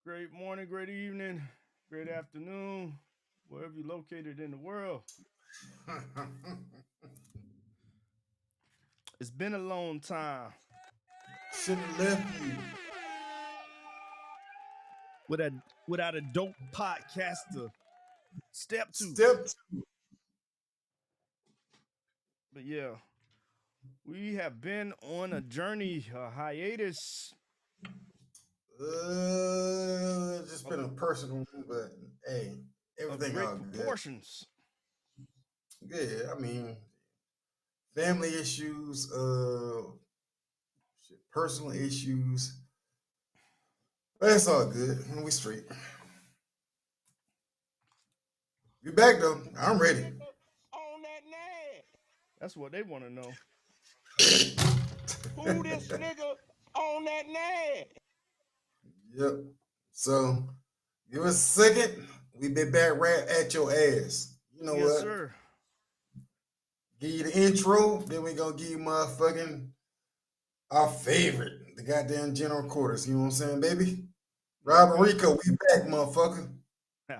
Great morning, great evening, great afternoon, wherever you're located in the world. It's been a long time Should have left you. without without a dope podcaster. Step two. Step But yeah, we have been on a journey, a hiatus just of, been a personal one, but hey, of everything great all good. proportions. Yeah, I mean, family issues, personal issues. But it's all good. We straight. You back though. I'm ready. On that nag. That's what they want to know. Who this nigga on that nag? Yep. So give us a second. We be back right at your ass. You know Yes, what? sir. Give you the intro, then we gonna give you motherfucking our favorite, the goddamn general quarters. You know what I'm saying, baby? Rob and Rico, we back, motherfucker.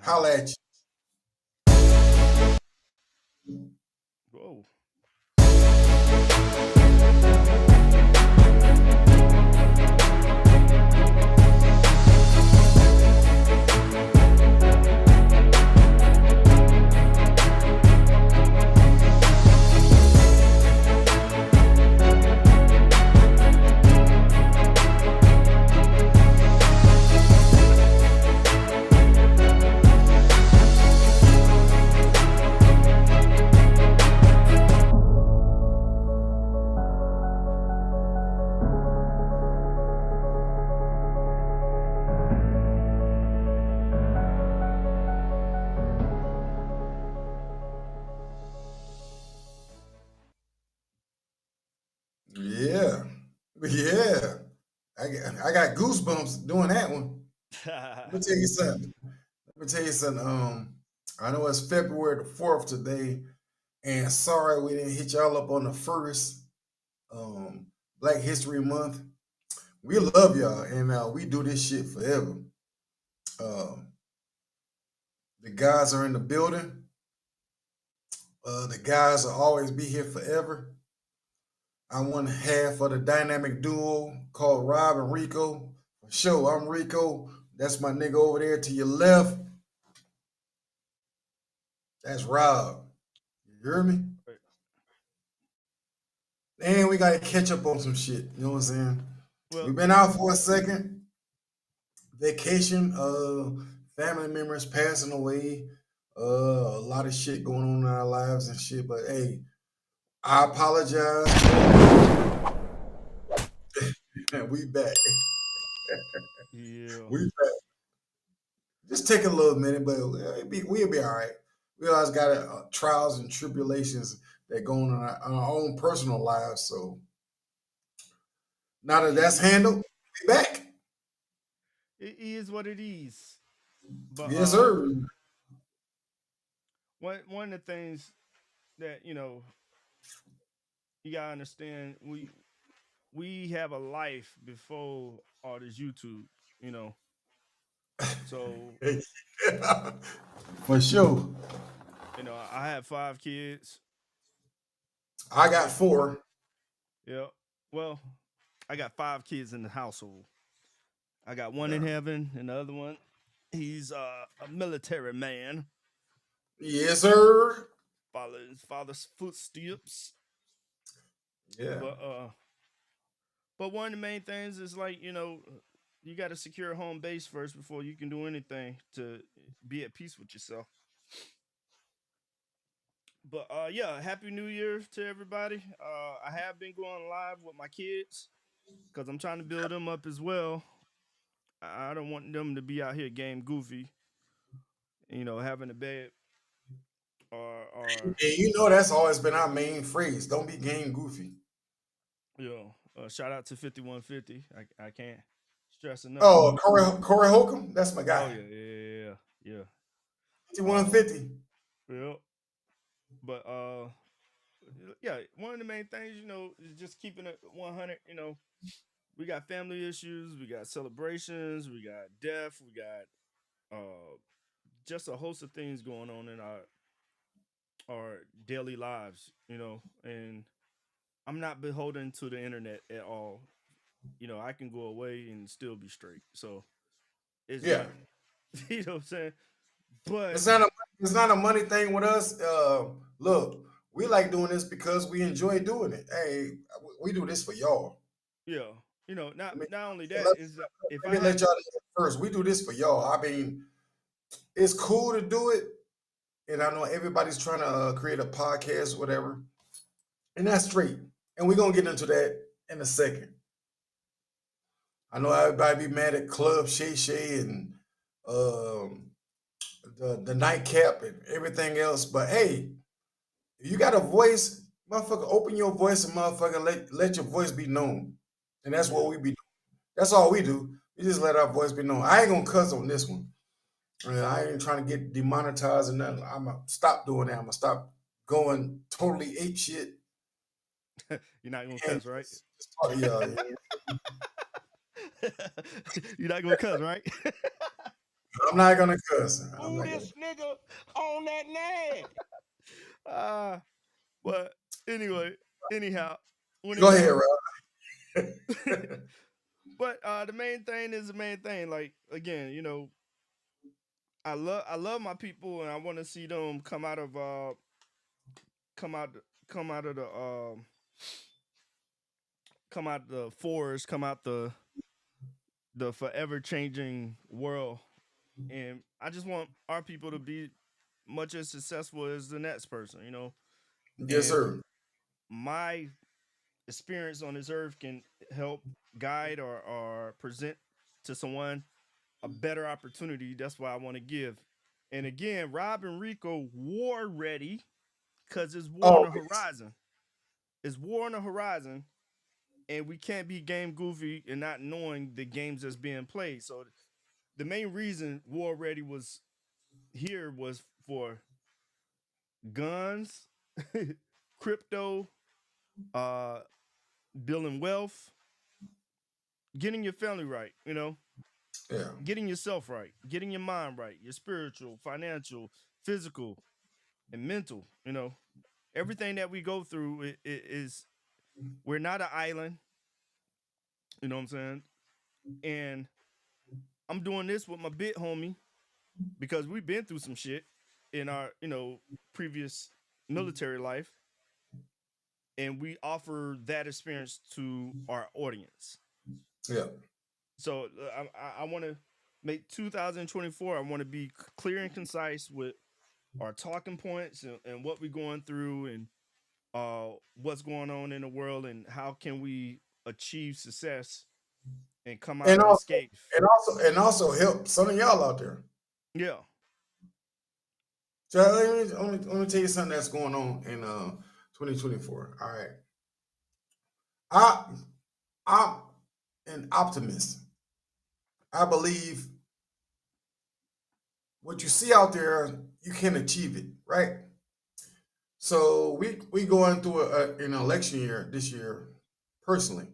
Holla at you. Whoa. Yeah. Yeah. I got goosebumps doing that one. Let me tell you something. Let me tell you something. I know it's February the 4th today, and sorry we didn't hit y'all up on the first Black History Month. We love y'all, and we do this shit forever. Um, the guys are in the building. The guys will always be here forever. I'm one half of the dynamic duo called Rob and Rico. For sure, I'm Rico. That's my nigga over there to your left. That's Rob. You hear me? And we gotta catch up on some shit. You know what I'm saying? Well, We've been out for a second. Vacation, family members passing away, a lot of shit going on in our lives and shit. But hey, I apologize. We back. yeah. We back. Just take a little minute, but we'll be all right. We always got trials and tribulations that go on in our own personal lives. So now that that's handled, we back. It is what it is. But Yes, sir. one of the things that you gotta understand, we have a life before all this YouTube, you know. So For sure. I have 5 kids. I got Great. four. Yeah. Well, I got 5 kids in the household. I got one in Yeah. heaven, and the other one, he's a military man, Yes, sir. following his father's footsteps. Yeah. But one of the main things is like you got to secure a home base first before you can do anything to be at peace with yourself. But yeah, happy New Year to everybody. I have been going live with my kids because I'm trying to build them up as well. I don't want them to be out here game goofy, having a bed or And you know that's always been our main phrase. Don't be game goofy. shout out to 5150. I can't stress enough. Oh, Corey Holcomb, that's my Oh guy. yeah, yeah, yeah, yeah. Um, 5150. yeah. But yeah, one of the main things, is just keeping it 100. we got family issues, we got celebrations, we got death, we got just a host of things going on in our daily lives, and I'm not beholden to the internet at all. I can go away and still be straight. So it's Yeah, not, you know what I'm saying? But it's not a it's not a money thing with us. Look, we like doing this because we enjoy doing it. Hey, we do this for y'all. yeah, Let me, not only that let, is if let I me have let y'all know first. We do this for y'all. I mean, it's cool to do it, and I know everybody's trying to create a podcast, whatever, and that's straight. And we're gonna get into that in a second. I know everybody be mad at Club Shay Shay and um, the nightcap and everything else, but hey, if you got a voice, motherfucker, open your voice and motherfucker let your voice be known, and that's what yeah. we be doing. That's all we do. We just let our voice be known. I ain't gonna cuss on this one. I ain't trying to get demonetized and nothing. I'm gonna stop doing that. I'm gonna stop going totally ape shit You're not gonna and cuss, right? just talk to y'all. You're not gonna cuss, right? I'm not gonna cuss. I'm Ooh, not gonna. this nigga on that nag. uh but anyway, anyhow, Go ahead, anyhow. Rob. But the main thing is the main thing. Like again, I love my people, and I want to see them come out come out of the come out the forest, come out the forever changing world. And I just want our people to be much as successful as the next person, Yes, And sir. my experience on this earth can help guide or present to someone a better opportunity. That's why I want to give. And again, Rob and Rico war ready because it's war on the Always. horizon. It's war on the horizon, and we can't be game goofy and not knowing the games that's being played. So the main reason war ready was here was for guns, crypto, uh, building wealth, getting your family right, Yeah. getting yourself right, getting your mind right, your spiritual, financial, physical, and mental. Everything that we go through is we're not an island. You know what I'm saying? And I'm doing this with my bit homie because we've been through some shit in our previous military life, and we offer that experience to our audience. Yeah. So I want to make 2024. I want to be clear and concise with our talking points and what we're going through and what's going on in the world and how can we achieve success and come out And also, unscathed. and also help some of y'all out there. Yeah, So let me tell you something that's going on in 2024. All right. I I'm an optimist. I believe what you see out there, you can achieve it, right? So we going through an election year this year, personally.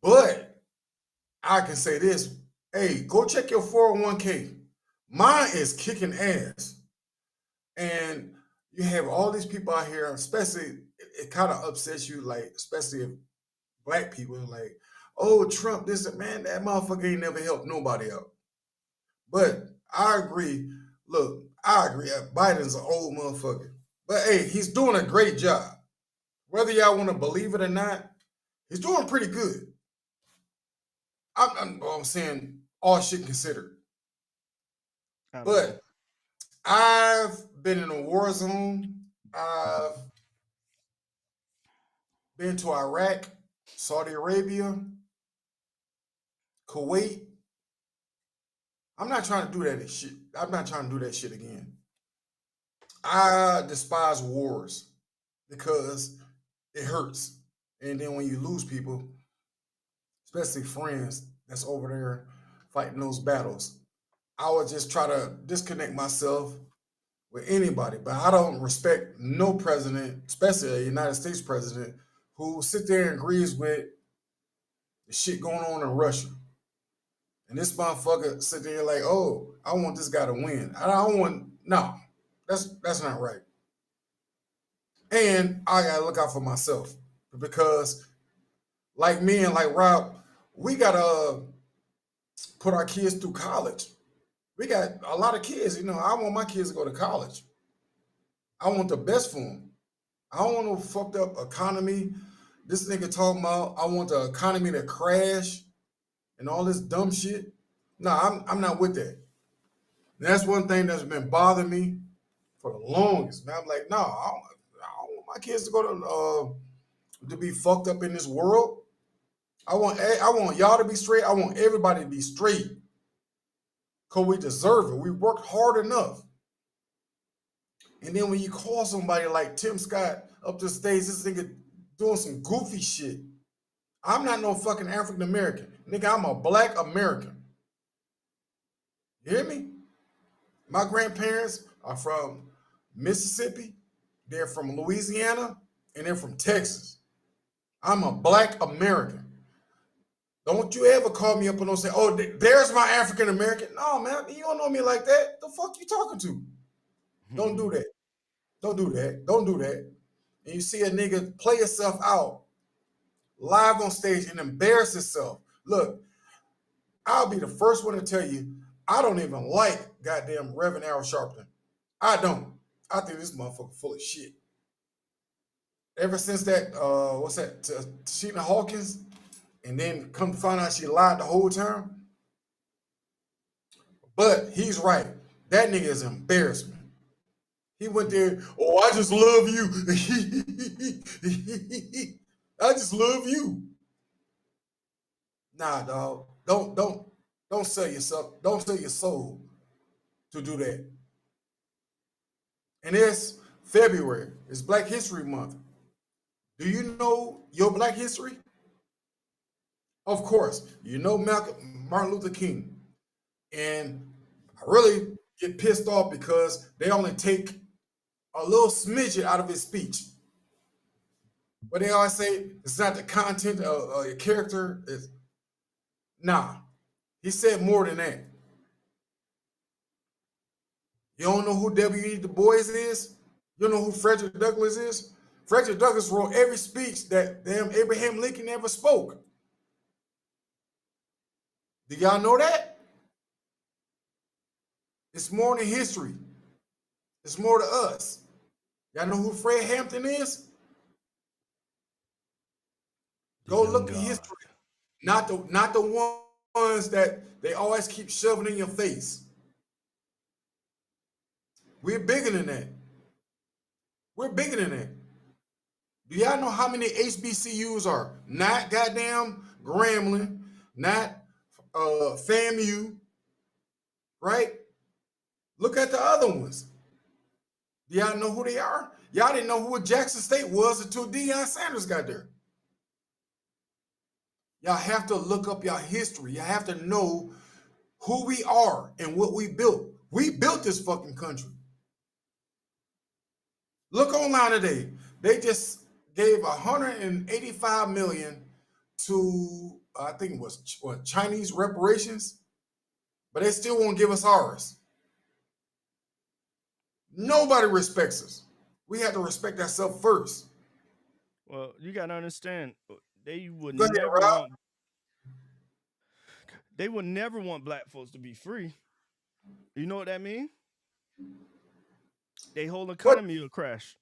But I can say this: hey, go check your 401k. Mine is kicking ass, and you have all these people out here. Especially, it kind of upsets you, like especially if black people like, oh, Trump, this and man, that motherfucker ain't never helped nobody out. But I agree. Look, I agree. Biden's an old motherfucker. But hey, he's doing a great job. Whether y'all want to believe it or not, he's doing pretty good. I'm saying all shit considered. I don't know. But I've been in a war zone. I've been to Iraq, Saudi Arabia, Kuwait. I'm not trying to do that shit. I'm not trying to do that shit again. I despise wars because it hurts. And then when you lose people, especially friends that's over there fighting those battles, I would just try to disconnect myself with anybody. But I don't respect no president, especially a United States president, who sit there and agrees with the shit going on in Russia. And this motherfucker sit there like, oh, I want this guy to win. I don't want, no, that's not right. And I gotta look out for myself because, like me and like Rob, we gotta put our kids through college. We got a lot of kids. You know, I want my kids to go to college. I want the best for them. I don't want no fucked up economy. This nigga talking about I want the economy to crash and all this dumb shit. No, I'm not with that. And that's one thing that's been bothering me for the longest. Man, I'm like, no, I don't want my kids to go to be fucked up in this world. I want y'all to be straight. I want everybody to be straight. Cause we deserve it. We worked hard enough. And then when you call somebody like Tim Scott up the stage, this nigga doing some goofy shit. I'm not no fucking African American. Nigga, I'm a black American. You hear me? My grandparents are from Mississippi, they're from Louisiana, and they're from Texas. I'm a black American. Don't you ever call me up and don't say, oh, there's my African American. No, man, you don't know me like that. The fuck you talking to? Don't do that. Don't do that. Don't do that. And you see a nigga play himself out live on stage and embarrass himself. Look, I'll be the first one to tell you, I don't even like goddamn Reverend Al Sharpton. I don't. I think this motherfucker full of shit. Ever since that, what's that, Sheena Hawkins, and then come to find out she lied the whole time. But he's right. That nigga is embarrassment. He went there, oh, I just love you. I just love you. Nah, dog. Don't sell yourself. Don't sell your soul to do that. And it's February. It's Black History Month. Do you know your Black history? Of course, you know Martin Luther King. And I really get pissed off because they only take a little smidget out of his speech. But they always say it's not the content of your character. Nah, he said more than that. You don't know who W.E. Du Bois is? You don't know who Frederick Douglass is? Frederick Douglass wrote every speech that damn Abraham Lincoln ever spoke. Do y'all know that? It's more than history. It's more to us. Y'all know who Fred Hampton is? Go look at history. Not the ones that they always keep shoving in your face. We're bigger than that. We're bigger than that. Do y'all know how many HBCUs are not goddamn Grambling, not FAMU, right? Look at the other ones. Do y'all know who they are? Y'all didn't know who Jackson State was until Deion Sanders got there. Y'all have to look up y'all history. You have to know who we are and what we built. We built this fucking country. Look online today. They just gave 185 million to, I think it was Chinese reparations, but they still won't give us ours. Nobody respects us. We have to respect ourselves first. Well, you gotta understand, they would Go ahead, never Rob. want. They would never want black folks to be free. You know what that means? They whole economy will crash.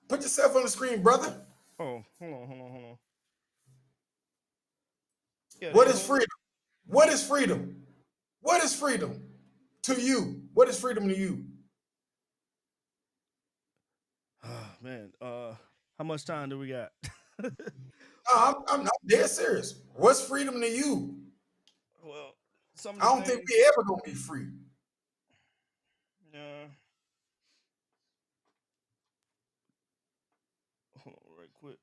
Put yourself on the screen, brother. Oh, hold on. Yeah, What is freedom? What is freedom? What is freedom to you? What is freedom to you? Man, how much time do we got? I'm dead serious. What's freedom to you? Well, I don't think we ever gonna be free. Yeah. Hold on, right quick.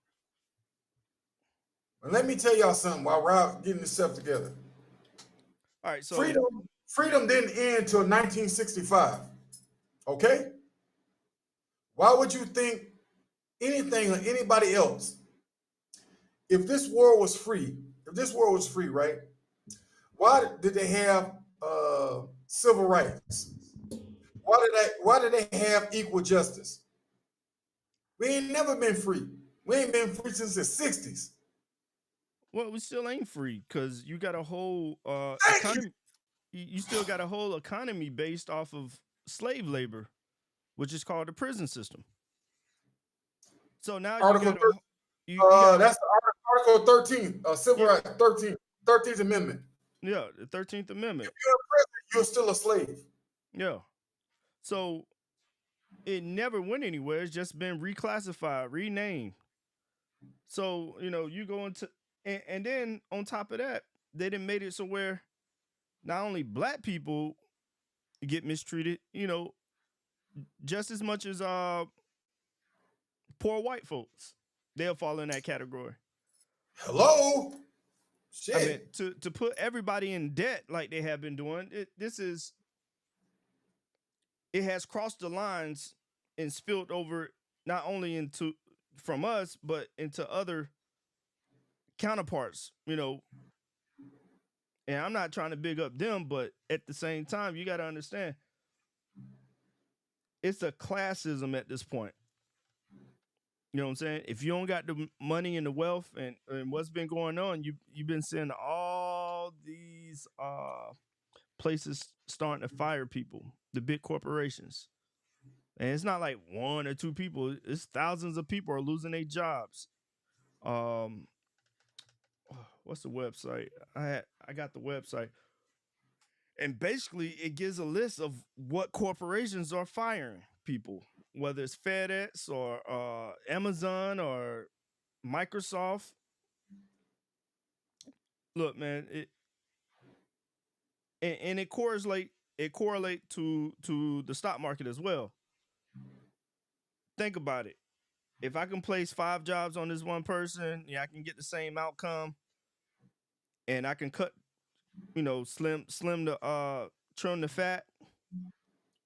But let me tell y'all something while Rob getting himself together. All right, so Freedom didn't end until 1965. Okay? Why would you think anything or anybody else, if this world was free, if this world was free, right? Why did they have civil rights? Why did they have equal justice? We ain't never been free. We ain't been free since the 60s. Well, we still ain't free because you got a whole Thank you. economy. You still got a whole economy based off of slave labor, which is called the prison system. So now you Article got 13. you got That's the Article 13, Civil yeah, Rights 13th Amendment. yeah, the 13th Amendment. If you're in prison, you're still a slave. Yeah. So it never went anywhere. It's just been reclassified, renamed. So, you go into and then on top of that, they done made it so where not only black people get mistreated, just as much as poor white folks. They'll fall in that category. Hello? I mean, Shit. to put everybody in debt like they have been doing, it has crossed the lines and spilled over not only into from us, but into other counterparts, and I'm not trying to big up them, but at the same time, you got to understand it's a classism at this point. You know what I'm saying? If you don't got the money and the wealth and what's been going on, you've been seeing all these places starting to fire people, the big corporations. And it's not like one or two people, it's thousands of people are losing their jobs. Um what's the website? I got the website. And basically it gives a list of what corporations are firing people, whether it's FedEx or Amazon or Microsoft. Look, man, it correlate to the stock market as well. Think about it. If I can place 5 jobs on this one person, yeah, I can get the same outcome, and I can cut, slim the trim the fat,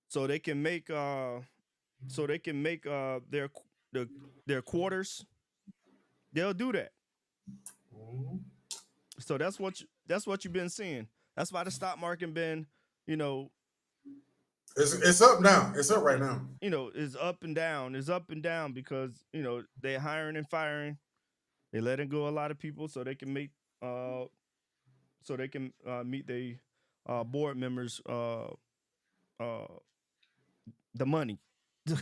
so they can make their quarters. They'll do that. So that's what you've been seeing. That's why the stock market been, you know, It's up now. It's up right now. is up and down. Is up and down because they're hiring and firing. They letting go a lot of people so they can make meet the board members uh the money. I'm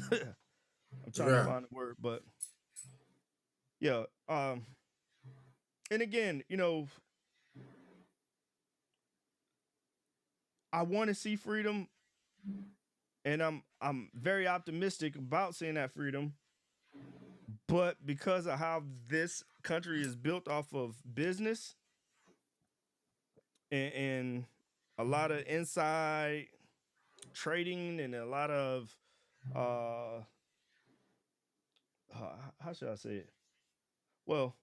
trying to Yeah. find the word, but yeah. And again, I want to see freedom, and I'm very optimistic about seeing that freedom. But because of how this country is built off of business and a lot of inside trading and a lot of uh how should I say it? Well,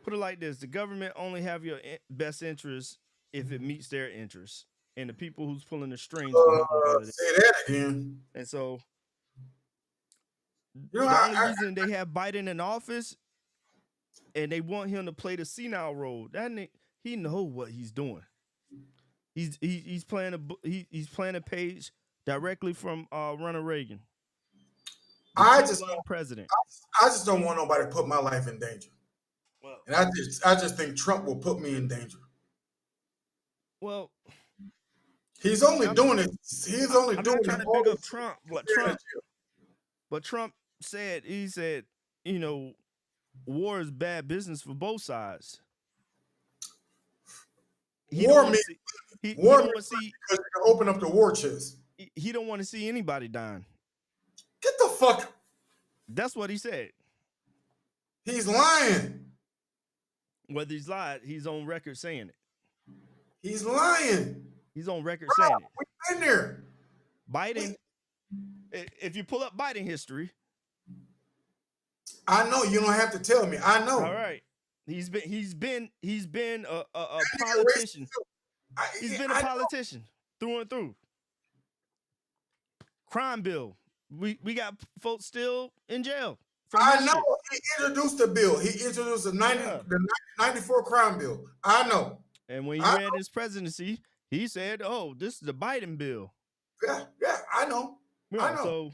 put it like this: the government only have your best interest if it meets their interests, and the people who's pulling the strings behind all of it. Say that again. And so, You know, the only reason they have Biden in office and they want him to play the senile role, he know what he's doing. He's playing he's playing a page directly from Ronald Reagan, the I two just gun president. I just don't want nobody to put my life in danger. Well, And I just think Trump will put me in danger. well, He's only doing it. He's only I'm doing not trying it. to big up Trump, but Trump said war is bad business for both sides. He War don't want me. to see. He War don't me want to see. because you can open up the war chest. He don't want to see anybody dying. Get the fuck. That's what he said. He's lying. Whether he's lied, he's on record saying it. He's lying. He's on record saying it. We've been there. Biden, if you pull up Biden history, I know you don't have to tell me. I know. all right, he's been a politician. He's been a politician through and through. Crime bill. We got folks still in jail from I his know shit. he introduced the bill. He introduced Yeah. the 94 crime bill. I know. And when he I ran his presidency, he said, "Oh, this is the Biden bill." yeah, I know. I Yeah. know. So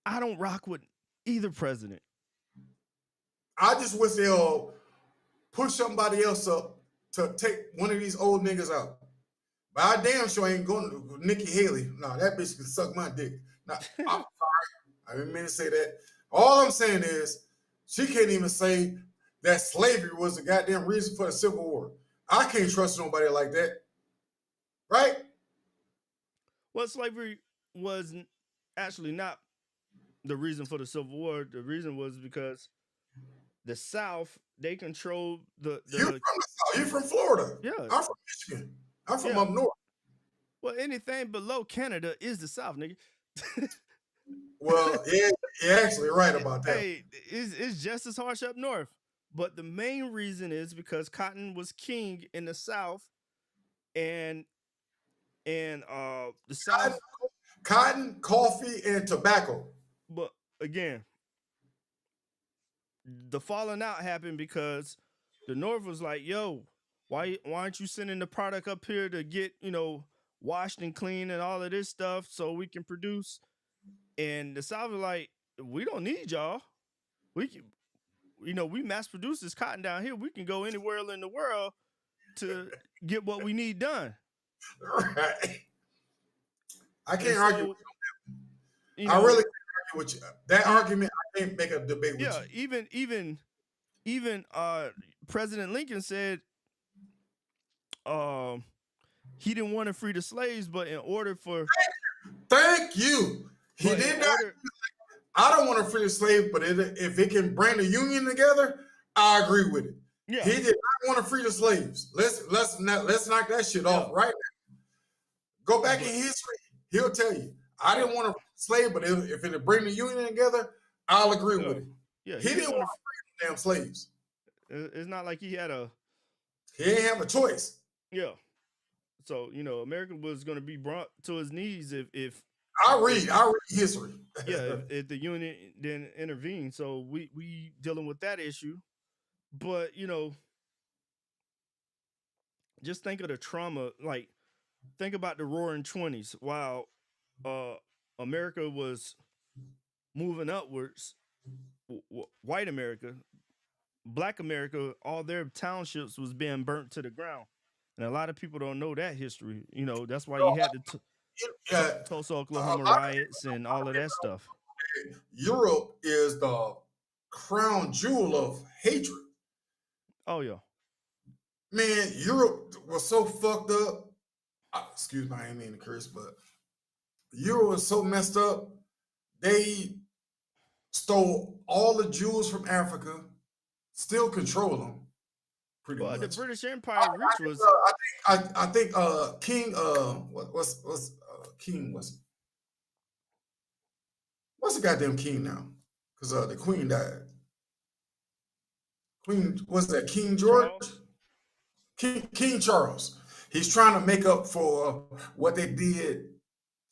I don't rock with either president. I just wish they'll push somebody else up to take one of these old niggas out. But I damn sure ain't going to Nikki Haley. No, that bitch can suck my dick. No, I'm sorry. I didn't mean to say that. All I'm saying is she can't even say that slavery was the goddamn reason for the Civil War. I can't trust nobody like that. Right? Well, slavery was actually not the reason for the Civil War. The reason was because the South, they controlled You from the the South. You from Florida. yeah, I'm from Michigan. I'm from yeah. up north. Well, anything below Canada is the South, nigga. Well, yeah, you're actually right about that. Hey, it's just as harsh up north. But the main reason is because cotton was king in the South, and the South. Cotton, coffee, and tobacco. But again, the falling out happened because the North was like, "Yo, why aren't you sending the product up here to get washed and clean and all of this stuff so we can produce?" And the South was like, "We don't need y'all. We can, we mass produce this cotton down here. We can go anywhere in the world to get what we need done." Right. I can't And argue. so, I really can't argue with you. That argument, I can't make a debate yeah, with you. even President Lincoln said he didn't want to free the slaves, but in order for Thank you. He but did in not. order I don't want to free the slave, but if it can bring the union together, I agree with it. yeah. He did not want to free the slaves. Let's knock that shit off right now. Go back in history. He'll tell you. I didn't want to free the slave, but if it bring the union together, I'll agree with it. Yeah, He didn't want to free the damn slaves. It's not like he had He didn't have a choice. yeah. So America was going to be brought to his knees if I read history. yeah, if the union didn't intervene. So we dealing with that issue, but just think of the trauma. Like, think about the Roaring '20s. While America was moving upwards, white America, Black America, all their townships was being burnt to the ground, and a lot of people don't know that history. That's why you had the Tulsa, Oklahoma riots and all of that stuff. Europe is the crown jewel of hatred. Oh yeah. Man, Europe was so fucked up. Excuse me, I ain't mean to curse, but Europe was so messed up. They stole all the Jews from Africa, still control them, pretty much. The British Empire reach was. I think King what's King was what's the goddamn king now? Because the queen died. Queen was that King George? Charles? King Charles. He's trying to make up for what they did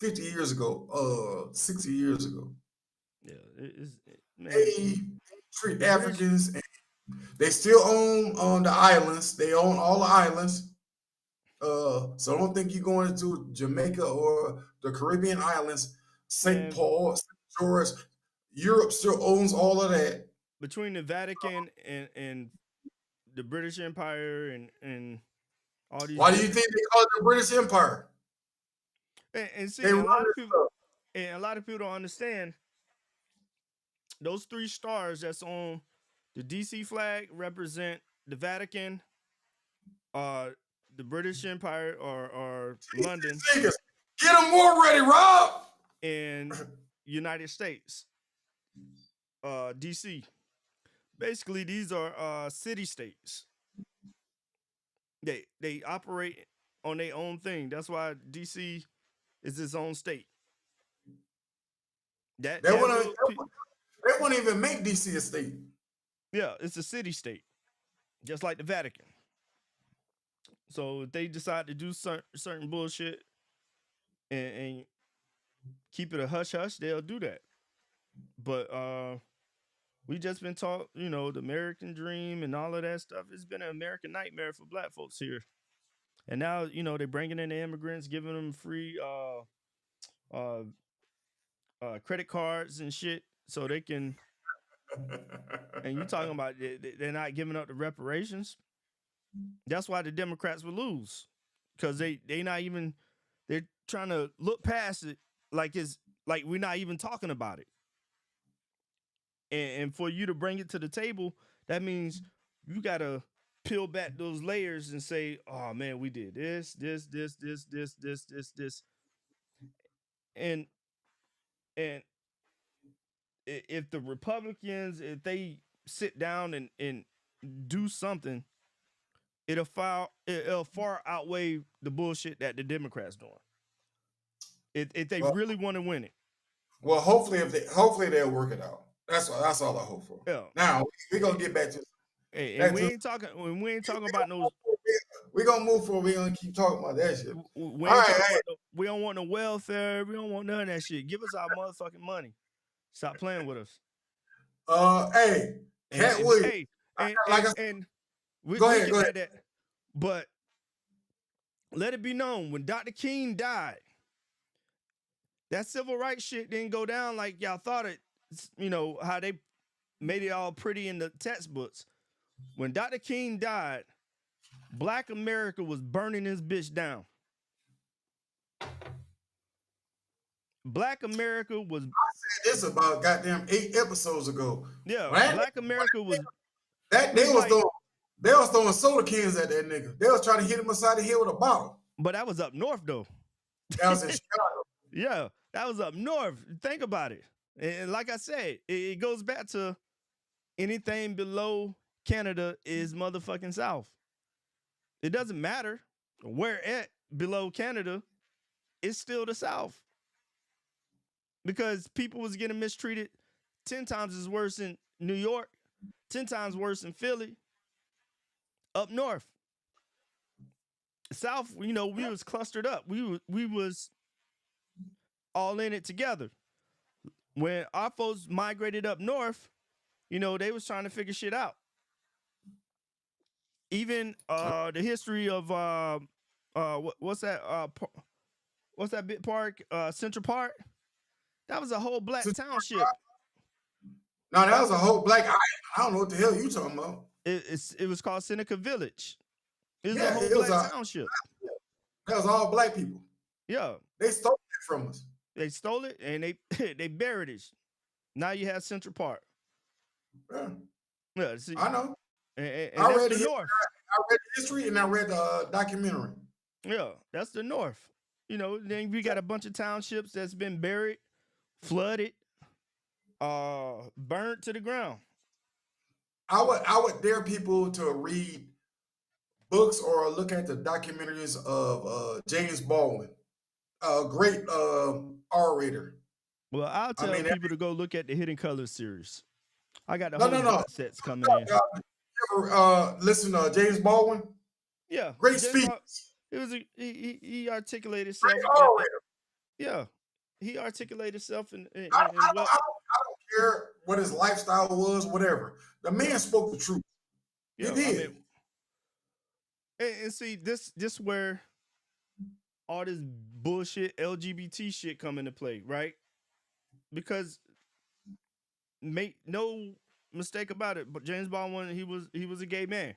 50 years ago, 60 years ago. Yeah, they treat Africans. And they still own the islands. They own all the islands. So I don't think you're going to Jamaica or the Caribbean islands, St. Paul, St. George. Europe still owns all of that. Between the Vatican and the British Empire and all these. Why do you think they call it the British Empire? And see, a lot of people don't understand. Those 3 stars that's on the DC flag represent the Vatican, the British Empire or London. Get them more ready, Rob. And United States, DC. Basically, these are city states. They operate on their own thing. That's why DC is its own state. They won't even make DC a state. Yeah, it's a city state, just like the Vatican. So if they decide to do certain bullshit and keep it a hush hush, they'll do that. But We just been taught, you know, the American dream and all of that stuff. It's been an American nightmare for black folks here. And now, you know, they're bringing in the immigrants, giving them free uh, credit cards and shit so they can. And you talking about they're not giving up the reparations. That's why the Democrats would lose, because they not even, they're trying to look past it like it's like we're not even talking about it. And for you to bring it to the table, that means you gotta peel back those layers and say, "Oh man, we did this," and and if the Republicans, if they sit down and do something, it'll far outweigh the bullshit that the Democrats doing. If they Well, really want to win it. well, hopefully they'll work it out. That's all I hope for. Yeah. Now we're gonna get back to. Hey, and Back to we ain't talking about no. we're gonna move forward. We're gonna keep talking about that shit. We All ain't right, talking hey, about we don't want no welfare. We don't want none of that shit. Give us our motherfucking money. Stop playing with us. hey, Cat Williams. Hey, Like I said, and we go get ahead. that. But let it be known, when Dr. King died, that civil rights shit didn't go down like y'all thought it. You know how they made it all pretty in the textbooks. When Dr. King died, Black America was burning this bitch down. Black America was. I said this about goddamn 8 episodes ago. Yeah, Right? Black America was. That they was throwing soda cans at that nigga. They was trying to hit him upside the head with a bottle. But that was up north though. That was in Chicago. Yeah, that was up north. Think about it. And like I said, it goes back to anything below Canada is motherfucking South. It doesn't matter where at below Canada, it's still the South. Because people was getting mistreated 10 times as worse in New York, 10 times worse in Philly, up north. South, you know, we was clustered up. We was all in it together. When our folks migrated up north, you know, they was trying to figure shit out. Even the history of what's that bit park, Central Park? That was a whole black township. No, that was a whole black. I don't know what the hell you talking about. It was called Seneca Village. It was Yeah, a whole it was black township. That was all black people. Yeah, They stole it from us. they stole it and they they buried it. Now you have Central Park. Yeah, Yeah, see, I know. and I that's read the the north. I read the history and I read the documentary. Yeah, that's the north. You know, then we got a bunch of townships that's been buried, flooded, burnt to the ground. I would dare people to read books or look at the documentaries of James Baldwin, a great orator. Well, I'll tell mean, people to go look at the Hidden Colors series. I got the No, whole no, no. box sets coming in. Listen to James Baldwin. Yeah, Great James speech. He articulated himself. Great orator. Yeah, he articulated himself in I well. don't care what his lifestyle was, whatever. The man spoke the truth. Yeah, He did. I mean, and see this where all this bullshit LGBT shit come into play, right? Because make no mistake about it, but James Baldwin, he was a gay man.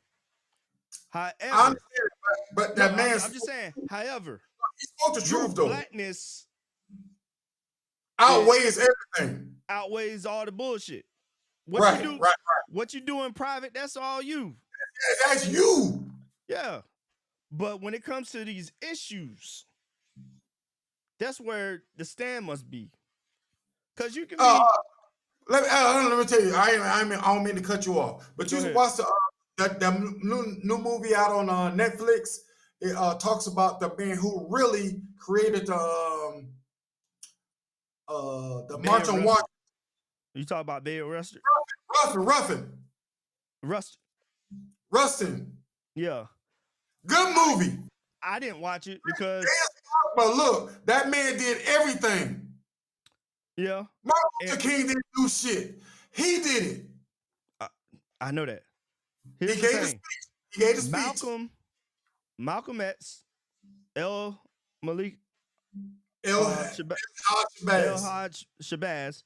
I However, understand, but that man, I'm just saying. However, he spoke the your truth though. blackness Outweighs everything. outweighs all the bullshit. What Right, you do, right. what you do in private, that's all you. That's you. Yeah. But when it comes to these issues, that's where the stand must be. Because you can be. Let me tell you. I don't mean to cut you off, but you watch the new movie out on Netflix. It talks about the man who really created the March on Washington. You talk about Bay Rustin? Rustin. Yeah. Good movie. I didn't watch it because. But look, that man did everything. Yeah. Martin Luther King didn't do shit. He did it. I know that. He Here's the gave the thing. speech. He gave the speech. Malcolm X, El Malik, El El Shabazz Haj Shabazz,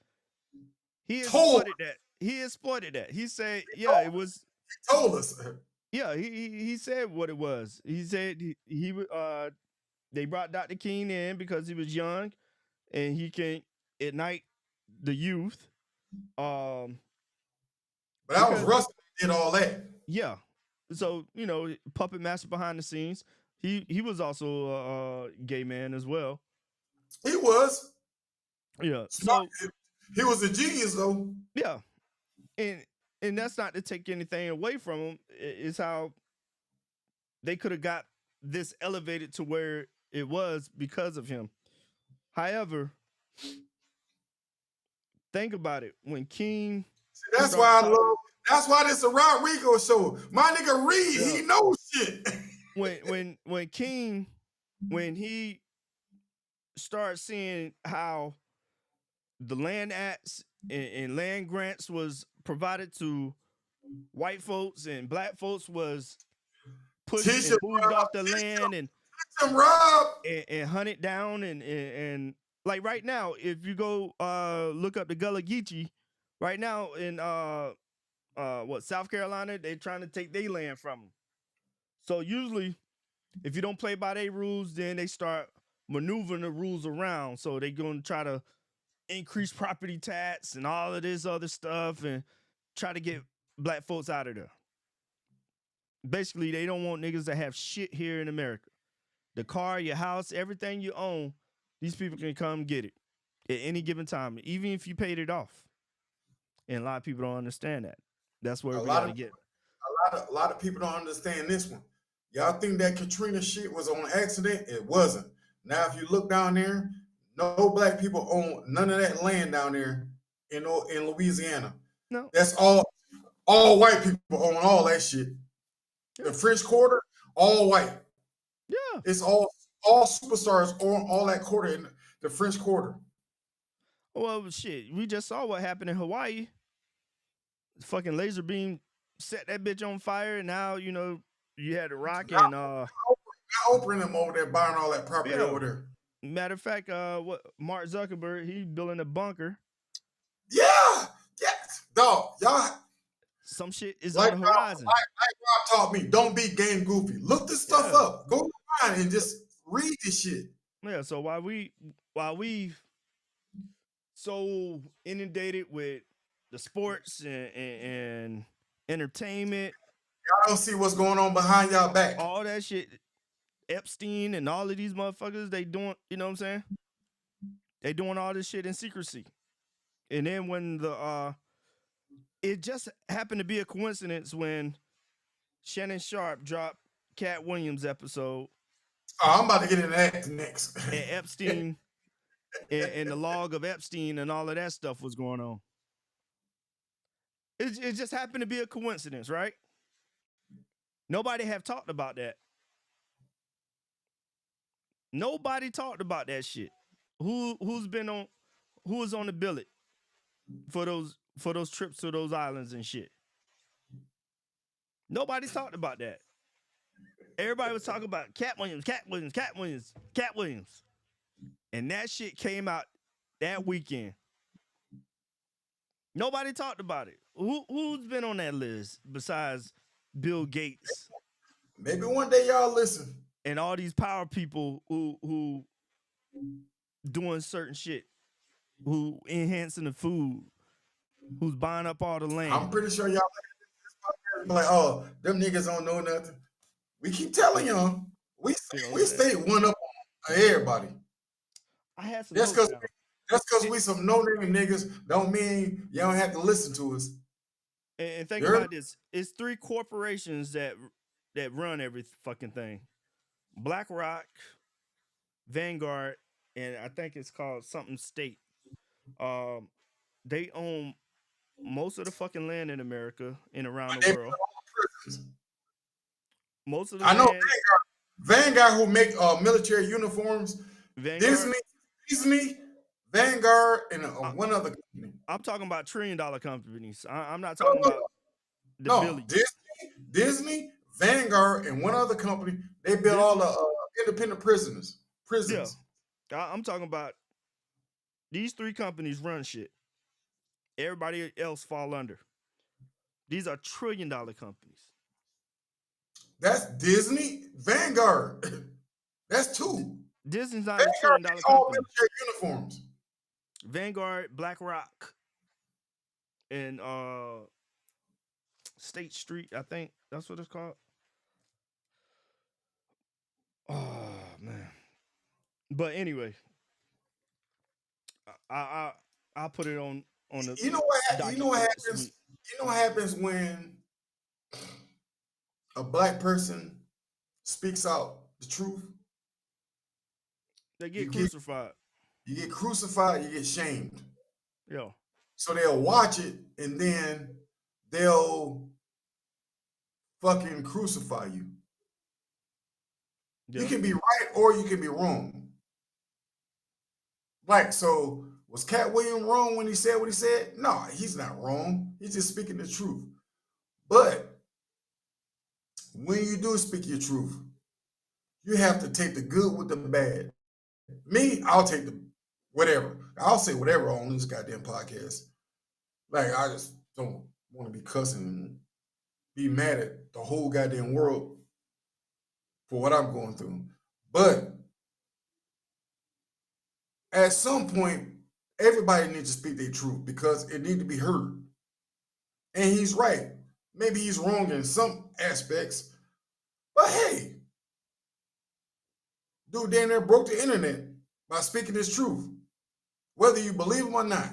he told exploited that. He exploited that. He said, yeah, it was. he told us. Yeah, he said what it was. He said he they brought Dr. King in because he was young and he can ignite the youth. But that was Because Russ that did all that. yeah, so puppet master behind the scenes. He was also a gay man as well. He was. Yeah, Smart. so He was a genius though. yeah, and that's not to take anything away from him. It's how they could have got this elevated to where it was because of him. However, think about it. When King, See, that's why I love. That's why this is a Rock Rico show. My nigga Reed, yeah. he knows shit. when King, when he started seeing how the land acts and land grants was provided to white folks and black folks was pushed and moved off the land and hunted down and like right now, if you go look up the Gullah Geechee, right now in South Carolina, they're trying to take their land from them. So usually, if you don't play by their rules, then they start maneuvering the rules around. So they're gonna try to increase property tax and all of this other stuff and try to get black folks out of there. Basically, they don't want niggas to have shit here in America. The car, your house, everything you own, these people can come get it at any given time, even if you paid it off. And a lot of people don't understand that. That's where we gotta get. A lot of people don't understand this one. Y'all think that Katrina shit was on accident? It wasn't. Now, if you look down there, no black people own none of that land down there in Louisiana. No, that's all white people own all that shit. Yeah. The French Quarter, all white. Yeah, it's all superstars on all that quarter in the French Quarter. Well, shit, we just saw what happened in Hawaii. The fucking laser beam set that bitch on fire, and now you had the rock and Oprah and them over there buying all that property over there. Matter of fact, what Mark Zuckerberg, he's building a bunker. Yeah, dog, y'all. Some shit is on the horizon. Like Rob taught me, don't be game goofy. Look this stuff up. Go online and just read this shit. Yeah. So while we so inundated with the sports and entertainment, y'all don't see what's going on behind y'all back. All that shit, Epstein and all of these motherfuckers, they doing, you know what I'm saying? They doing all this shit in secrecy. And then when it just happened to be a coincidence when Shannon Sharp dropped Cat Williams' episode. Oh, I'm about to get into that next. And Epstein and the log of Epstein and all of that stuff was going on. It just happened to be a coincidence, right? Nobody have talked about that. Nobody talked about that shit. Who was on the billet for those trips to those islands and shit? Nobody talked about that. Everybody was talking about Cat Williams. And that shit came out that weekend. Nobody talked about it. Who's been on that list besides Bill Gates? Maybe one day y'all listen. And all these power people who doing certain shit, who enhancing the food, who's buying up all the land. I'm pretty sure y'all like, oh, them niggas don't know nothing. We keep telling y'all. We stay one up on everybody. I had some. Just because we some no-name niggas don't mean you don't have to listen to us. And think about this. It's 3 corporations that run every fucking thing. BlackRock, Vanguard, and I think it's called something State. They own most of the fucking land in America and around the world. Most of the I know Vanguard who make military uniforms. Vanguard? Disney, Vanguard, and one other company. I'm talking about $1 trillion companies. I'm not talking about the No, billions. Disney, Vanguard, and one other company. They built all Disney, the independent prisons. yeah. Prisons. I'm talking about these 3 companies run shit. Everybody else fall under. These are trillion-dollar companies. That's Disney, Vanguard. That's 2. Disney's not a Vanguard trillion-dollar makes all company. military uniforms. Vanguard, BlackRock, and State Street, I think that's what it's called. Oh man. But anyway, I'll put it on the You know what? You know docket what for next happens? week. You know what happens when a black person speaks out the truth? They You get get crucified. you get crucified. You get shamed. Yo. So they'll watch it and then they'll fucking crucify you. Yeah. You can be right or you can be wrong. Like, so was Cat Williams wrong when he said what he said? No, he's not wrong. He's just speaking the truth. But when you do speak your truth, you have to take the good with the bad. Me, I'll take the whatever. I'll say whatever on this goddamn podcast. Like, I just don't want to be cussing and be mad at the whole goddamn world for what I'm going through. But at some point, everybody needs to speak their truth because it needs to be heard. And he's right. Maybe he's wrong in some aspects, but hey, dude damn near broke the internet by speaking his truth, whether you believe him or not.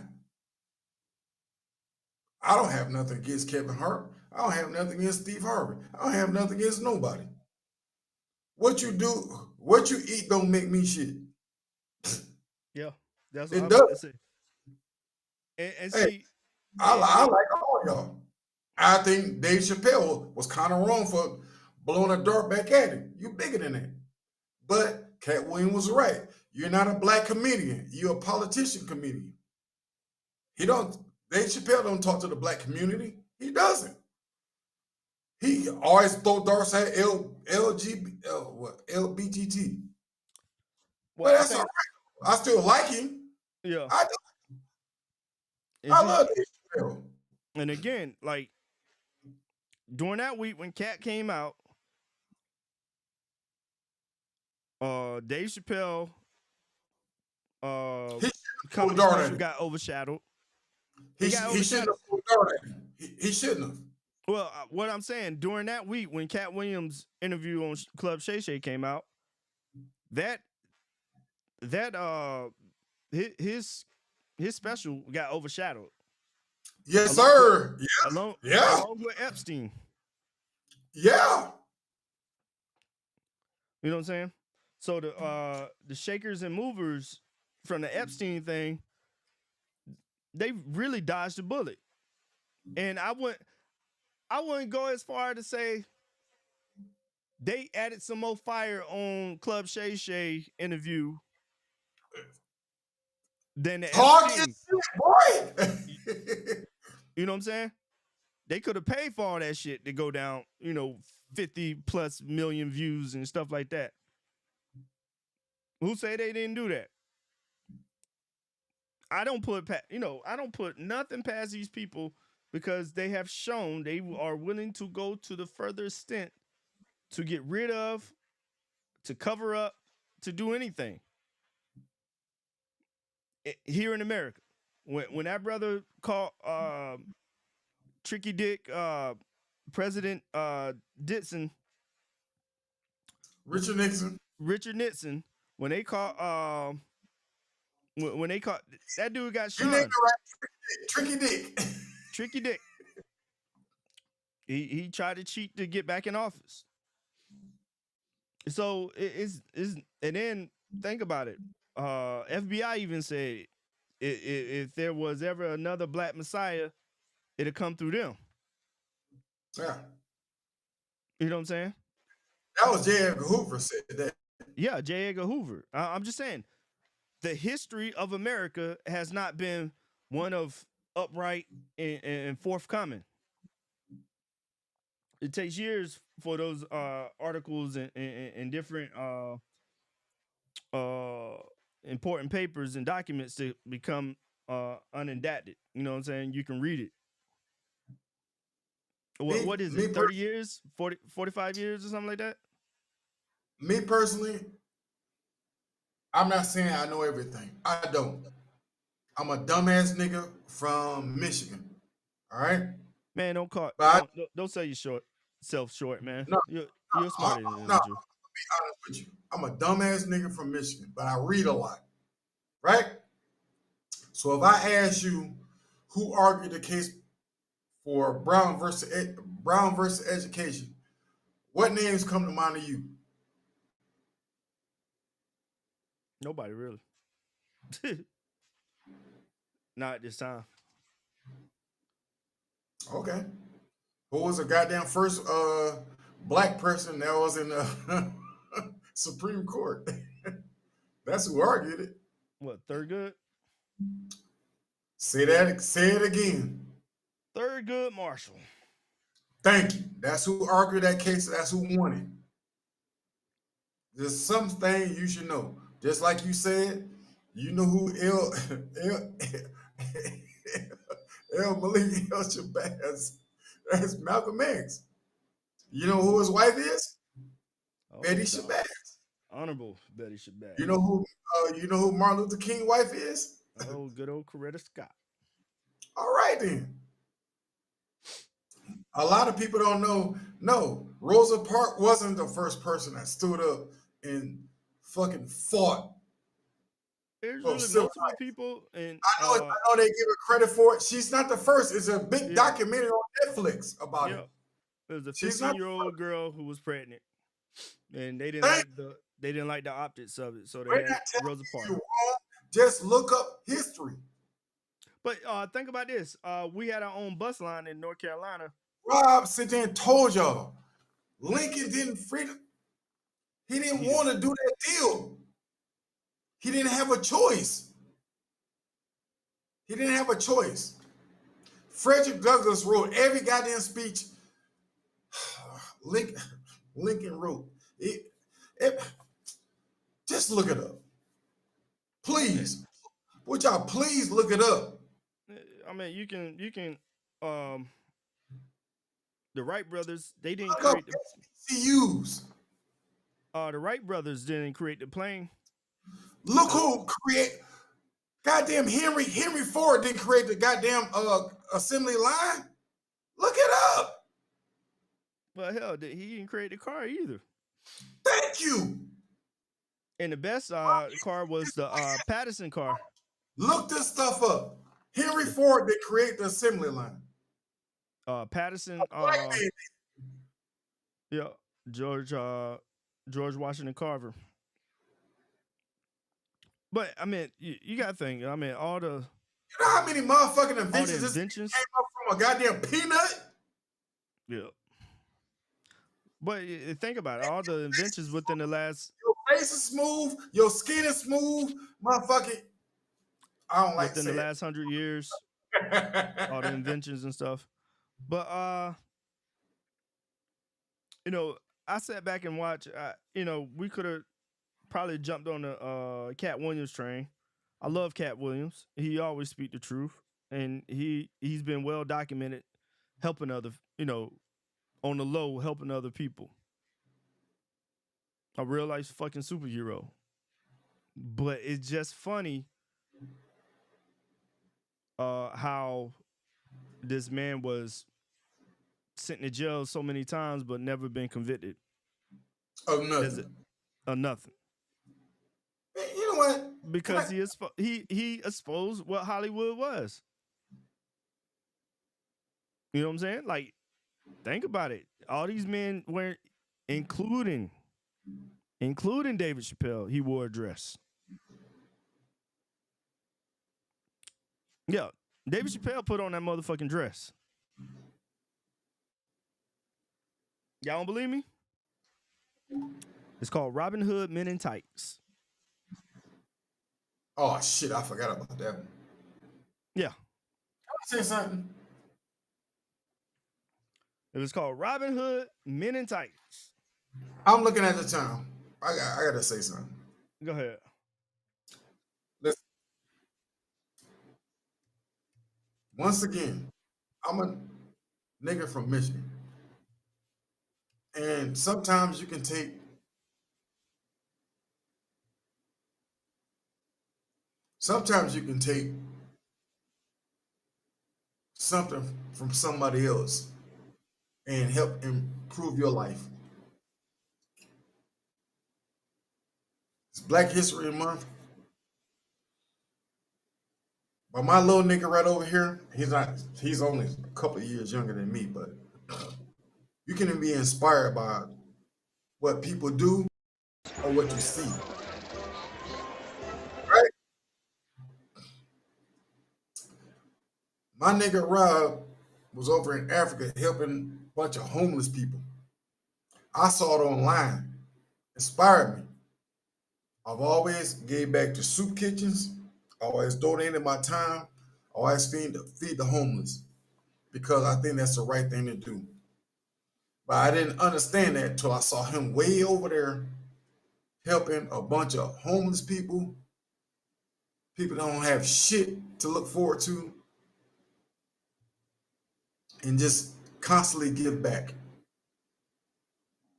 I don't have nothing against Kevin Hart. I don't have nothing against Steve Harvey. I don't have nothing against nobody. What you do, what you eat don't make me shit. Yeah. That's what It I'm about to does. say. And Hey, see, I like all y'all. I think Dave Chappelle was kind of wrong for blowing a dart back at him. You bigger than that. But Cat Williams was right. You're not a black comedian. You're a politician comedian. He don't. Dave Chappelle don't talk to the black community. He doesn't. He always throw darts at LBGT. But well, I that's all think, right. I still like him. yeah. I do. And I see, love Dave Chappelle. and again, like during that week when Cat came out, Dave Chappelle He threw a comedy dart at special him. got overshadowed. He It got shouldn't overshadowed. have threw a dart at him. He shouldn't have. Well, what I'm saying, during that week when Cat Williams' interview on Club Shay Shay came out, that his special got overshadowed Yes, along with sir. Yeah. along with Epstein. Yeah. You know what I'm saying? So the shakers and movers from the Epstein thing, they really dodged the bullet. And I wouldn't go as far to say they added some more fire on Club Shay Shay interview than the Talk your Epstein. shit, boy. You know what I'm saying? They could have paid for all that shit to go down, 50 plus million views and stuff like that. Who say they didn't do that? I don't put nothing past these people because they have shown they are willing to go to the further extent to get rid of, to cover up, to do anything. Here in America, when that brother called Tricky Dick President Ditson, Richard Nixon, when they caught when they caught that dude got You named shunned. it right, Tricky Dick. Tricky Dick. He tried to cheat to get back in office. So it's and then think about it. FBI even said if there was ever another black messiah, it'd come through them. Yeah. You know what I'm saying? That was J. Edgar Hoover said that. Yeah, J. Edgar Hoover. I'm just saying, the history of America has not been one of upright and forthcoming. It takes years for those articles and different uh, important papers and documents to become unindacted. You know what I'm saying? You can read it. What is it? 30 years? 45 years or something like that? Me personally, I'm not saying I know everything. I don't. I'm a dumbass nigga from Michigan. All right, Man, don't call but don't sell your self short, man. no, You're a smart no. individual. Be honest with you. I'm a dumbass nigga from Michigan, but I read a lot. Right. So if I ask you who argued the case for Brown versus education, what names come to mind to you? Nobody really. Not at this time. Okay. Who was the goddamn first black person that was in the Supreme Court? That's who argued it. What, Thurgood? Say it again. Thurgood Marshall. Thank you. That's who argued that case. That's who won it. There's something you should know. Just like you said, you know who El Malik El Shabazz. That's Malcolm X. You know who his wife is? Oh, Betty Shabazz. Honorable Betty Shabazz. You know who Martin Luther King's wife is? Oh, good old Coretta Scott. All right then. A lot of people don't know. No, Rosa Parks wasn't the first person that stood up and fucking fought. There's really multiple people, and I know they give her credit for it. She's not the first. It's a big documentary on Netflix about it. There's a 15-year-old girl who was pregnant, and they didn't like the optics of it, so they had Rosa Parks. Just look up history. But think about this: we had our own bus line in North Carolina. Rob sit there and told y'all Lincoln didn't He didn't want to do that deal. He didn't have a choice. He didn't have a choice. Frederick Douglass wrote every goddamn speech Lincoln wrote. Just look it up. Please. Would y'all please look it up? I mean, you can the Wright brothers, they didn't create the CUs. The Wright brothers didn't create the plane. Look who create goddamn Henry Ford didn't create the goddamn assembly line. Look it up. Well, hell, he didn't create the car either. Thank you. And the best car was the Patterson car. Look this stuff up. Henry Ford did create the assembly line. Patterson. Yeah, George Washington Carver. But I mean, you got to think. I mean, all the. You know how many motherfucking inventions came up from a goddamn peanut? Yeah. But think about it. All the inventions within the last. Your face is smooth. Your skin is smooth. Motherfucking. I don't like within the last 100 years. All the inventions and stuff. But I sat back and watched. We could have probably jumped on the Cat Williams train. I love Cat Williams. He always speak the truth, and he's been well documented, helping other, on the low, helping other people. A real life fucking superhero. But it's just funny how this man was sent in jail so many times, but never been convicted. Of nothing. Of nothing. You know what? Because he exposed what Hollywood was. You know what I'm saying? Like, think about it. All these men weren't, including David Chappelle, he wore a dress. Yeah, David Chappelle put on that motherfucking dress. Y'all don't believe me? It's called Robin Hood Men in Tights. Oh shit, I forgot about that one. Yeah. Can I say something? It was called Robin Hood Men in Tights. I'm looking at the time. I gotta say something. Go ahead. Listen, once again, I'm a nigga from Michigan, and sometimes you can take something from somebody else and help improve your life. It's Black History Month, but my little nigga right over here, he's only a couple of years younger than me, but you can be inspired by what people do or what you see, right? My nigga Rob was over in Africa helping a bunch of homeless people. I saw it online, inspired me. I've always gave back to soup kitchens, always donated my time, always feed the homeless because I think that's the right thing to do. But I didn't understand that until I saw him way over there helping a bunch of homeless people. People don't have shit to look forward to and just constantly give back.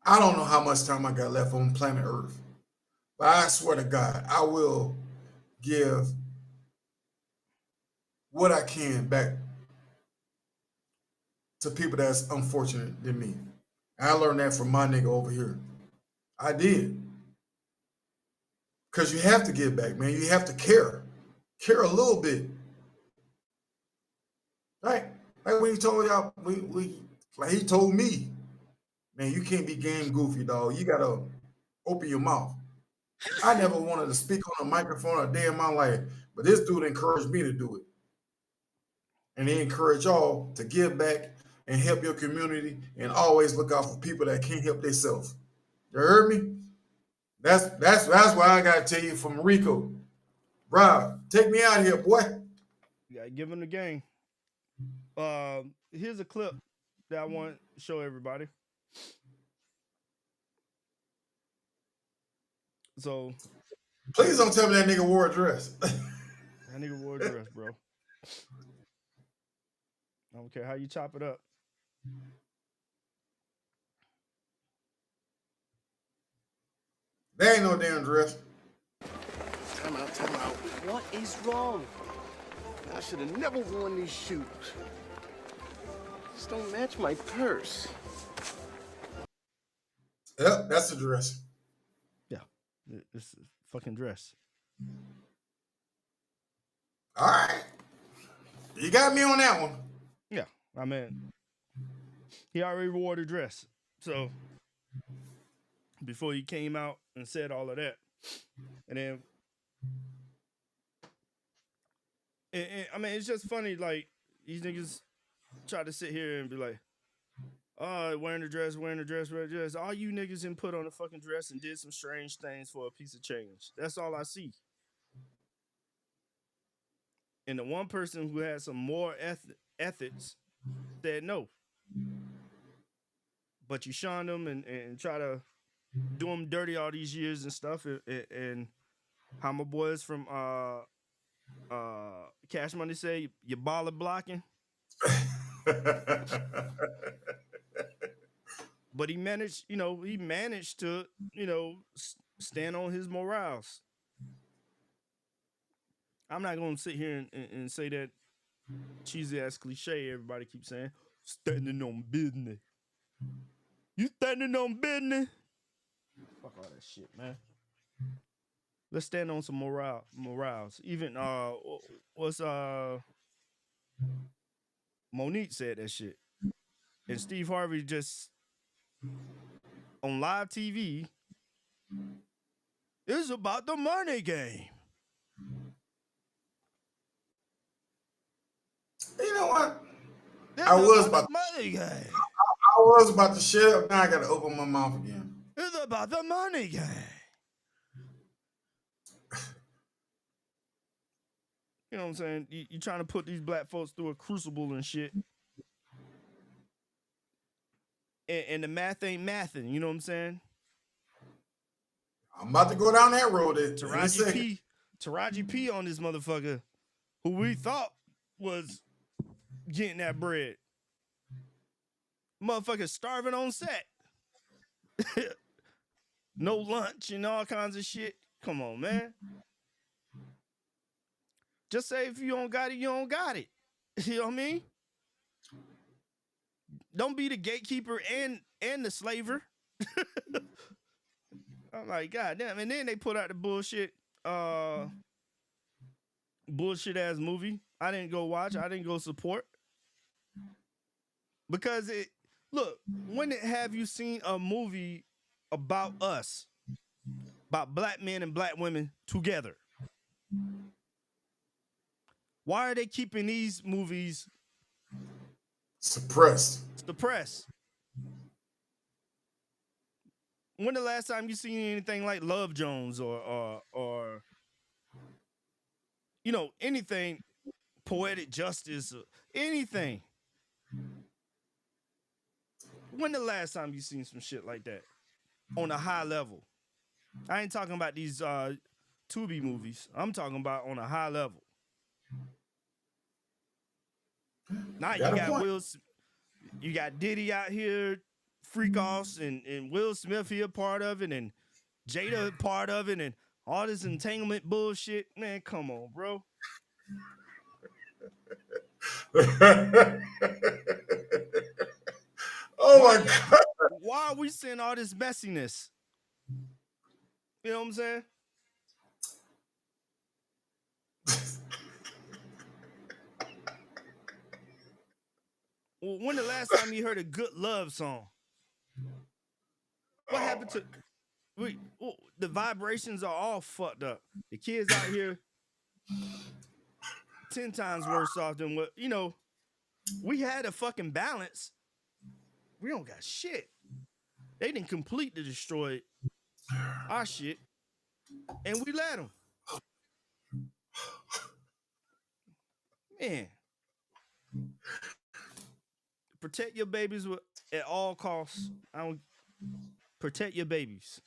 I don't know how much time I got left on planet Earth, but I swear to God, I will give what I can back to people that's unfortunate than me. I learned that from my nigga over here. I did. Because you have to give back, man. You have to care. Care a little bit. Right? Like when he told y'all, like he told me, man, you can't be game goofy, dog. You gotta open your mouth. I never wanted to speak on a microphone a day in my life, but this dude encouraged me to do it. And he encouraged y'all to give back and help your community and always look out for people that can't help themselves. You heard me? That's why I gotta tell you from Rico. Rob, take me out here, boy. You gotta give him the game. Here's a clip that I want to show everybody. So Please don't tell me that nigga wore a dress. that nigga wore a dress, bro. I don't care how you chop it up. There ain't no damn dress. Time out, time out. What is wrong? I should have never worn these shoes. These don't match my purse. Yep, that's the dress. Yeah, it's a fucking dress. All right. You got me on that one. Yeah, I mean, he already wore the dress. So before he came out and said all of that, and then, I mean, it's just funny. Like these niggas try to sit here and be like, "Oh, wearing the dress, wearing the dress, wearing the dress." All you niggas in put on a fucking dress and did some strange things for a piece of change. That's all I see. And the one person who had some more ethics said no. But you shunned them and try to do them dirty all these years and stuff. And how my boys from Cash Money say, you baller blocking. But he managed to, stand on his morals. I'm not going to sit here and say that cheesy ass cliche everybody keeps saying, standing on business. You standing on business? Fuck all that shit, man. Let's stand on some morals. Even what's Monique said that shit. And Steve Harvey just on live TV. It's about the money game. You know what? It's I was about about the money game. I was about to shut up. Now I gotta open my mouth again. It's about the money game. You know what I'm saying? You're trying to put these black folks through a crucible and shit. and the math ain't mathing. You know what I'm saying? I'm about to go down that road in a second. Taraji P on this motherfucker, who we thought was getting that bread. Motherfucker starving on set. No lunch and all kinds of shit. Come on, man. Just say if you don't got it, you don't got it. You know what I mean? Don't be the gatekeeper and the slaver. I'm like, God damn. And then they put out the bullshit ass movie. I didn't go watch. I didn't go support. Because when have you seen a movie about us, about black men and black women together? Why are they keeping these movies suppressed? When the last time you seen anything like Love Jones or you know, anything, Poetic Justice, or anything? When the last time you seen some shit like that on a high level? I ain't talking about these Tubi movies. I'm talking about on a high level. Now you got you got Diddy out here, freak offs, and Will Smith here part of it, and Jada part of it, and all this entanglement bullshit. Man, come on, bro. Oh my God. Why are we seeing all this messiness? You know what I'm saying? Well, when the last time you heard a good love song? What happened to the vibrations are all fucked up. The kids out here 10 times worse off than what, you know, we had a fucking balance. We don't got shit. They didn't completely destroy our shit, and we let them. Man. Protect your babies at all costs. Protect your babies.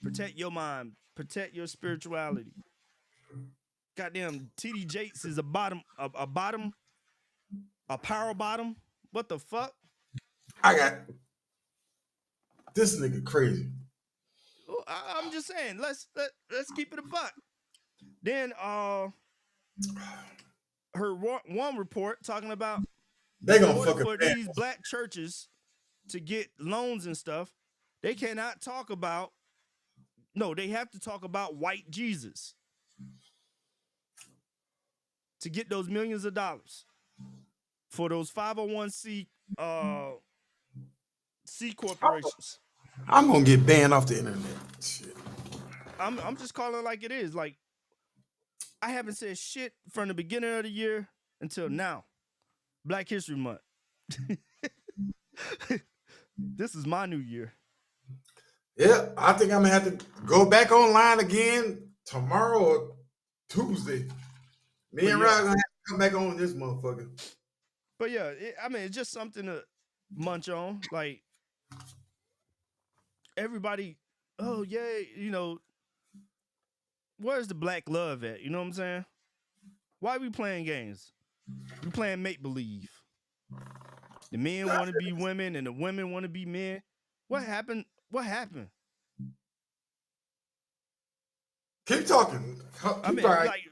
Protect your mind. Protect your spirituality. Goddamn, TD Jakes is a power bottom. What the fuck? I got this nigga crazy. I'm just saying, let's keep it a buck. Then her one report talking about they gonna fucking for these black churches to get loans and stuff, they cannot talk about. No, they have to talk about white Jesus to get those millions of dollars for those 501c C corporations. I'm gonna get banned off the internet. Shit. I'm just calling it like it is. Like, I haven't said shit from the beginning of the year until now. Black History Month. This is my new year. Yeah, I think I'm gonna have to go back online again tomorrow or Tuesday. Me and Rod gonna have to come back on this motherfucker. But yeah, it's just something to munch on. Like, everybody, oh yeah, you know, where's the black love at? You know what I'm saying? Why are we playing games? We playing make-believe. The men want to be women and the women want to be men. What happened? What happened? Keep talking. I mean, like,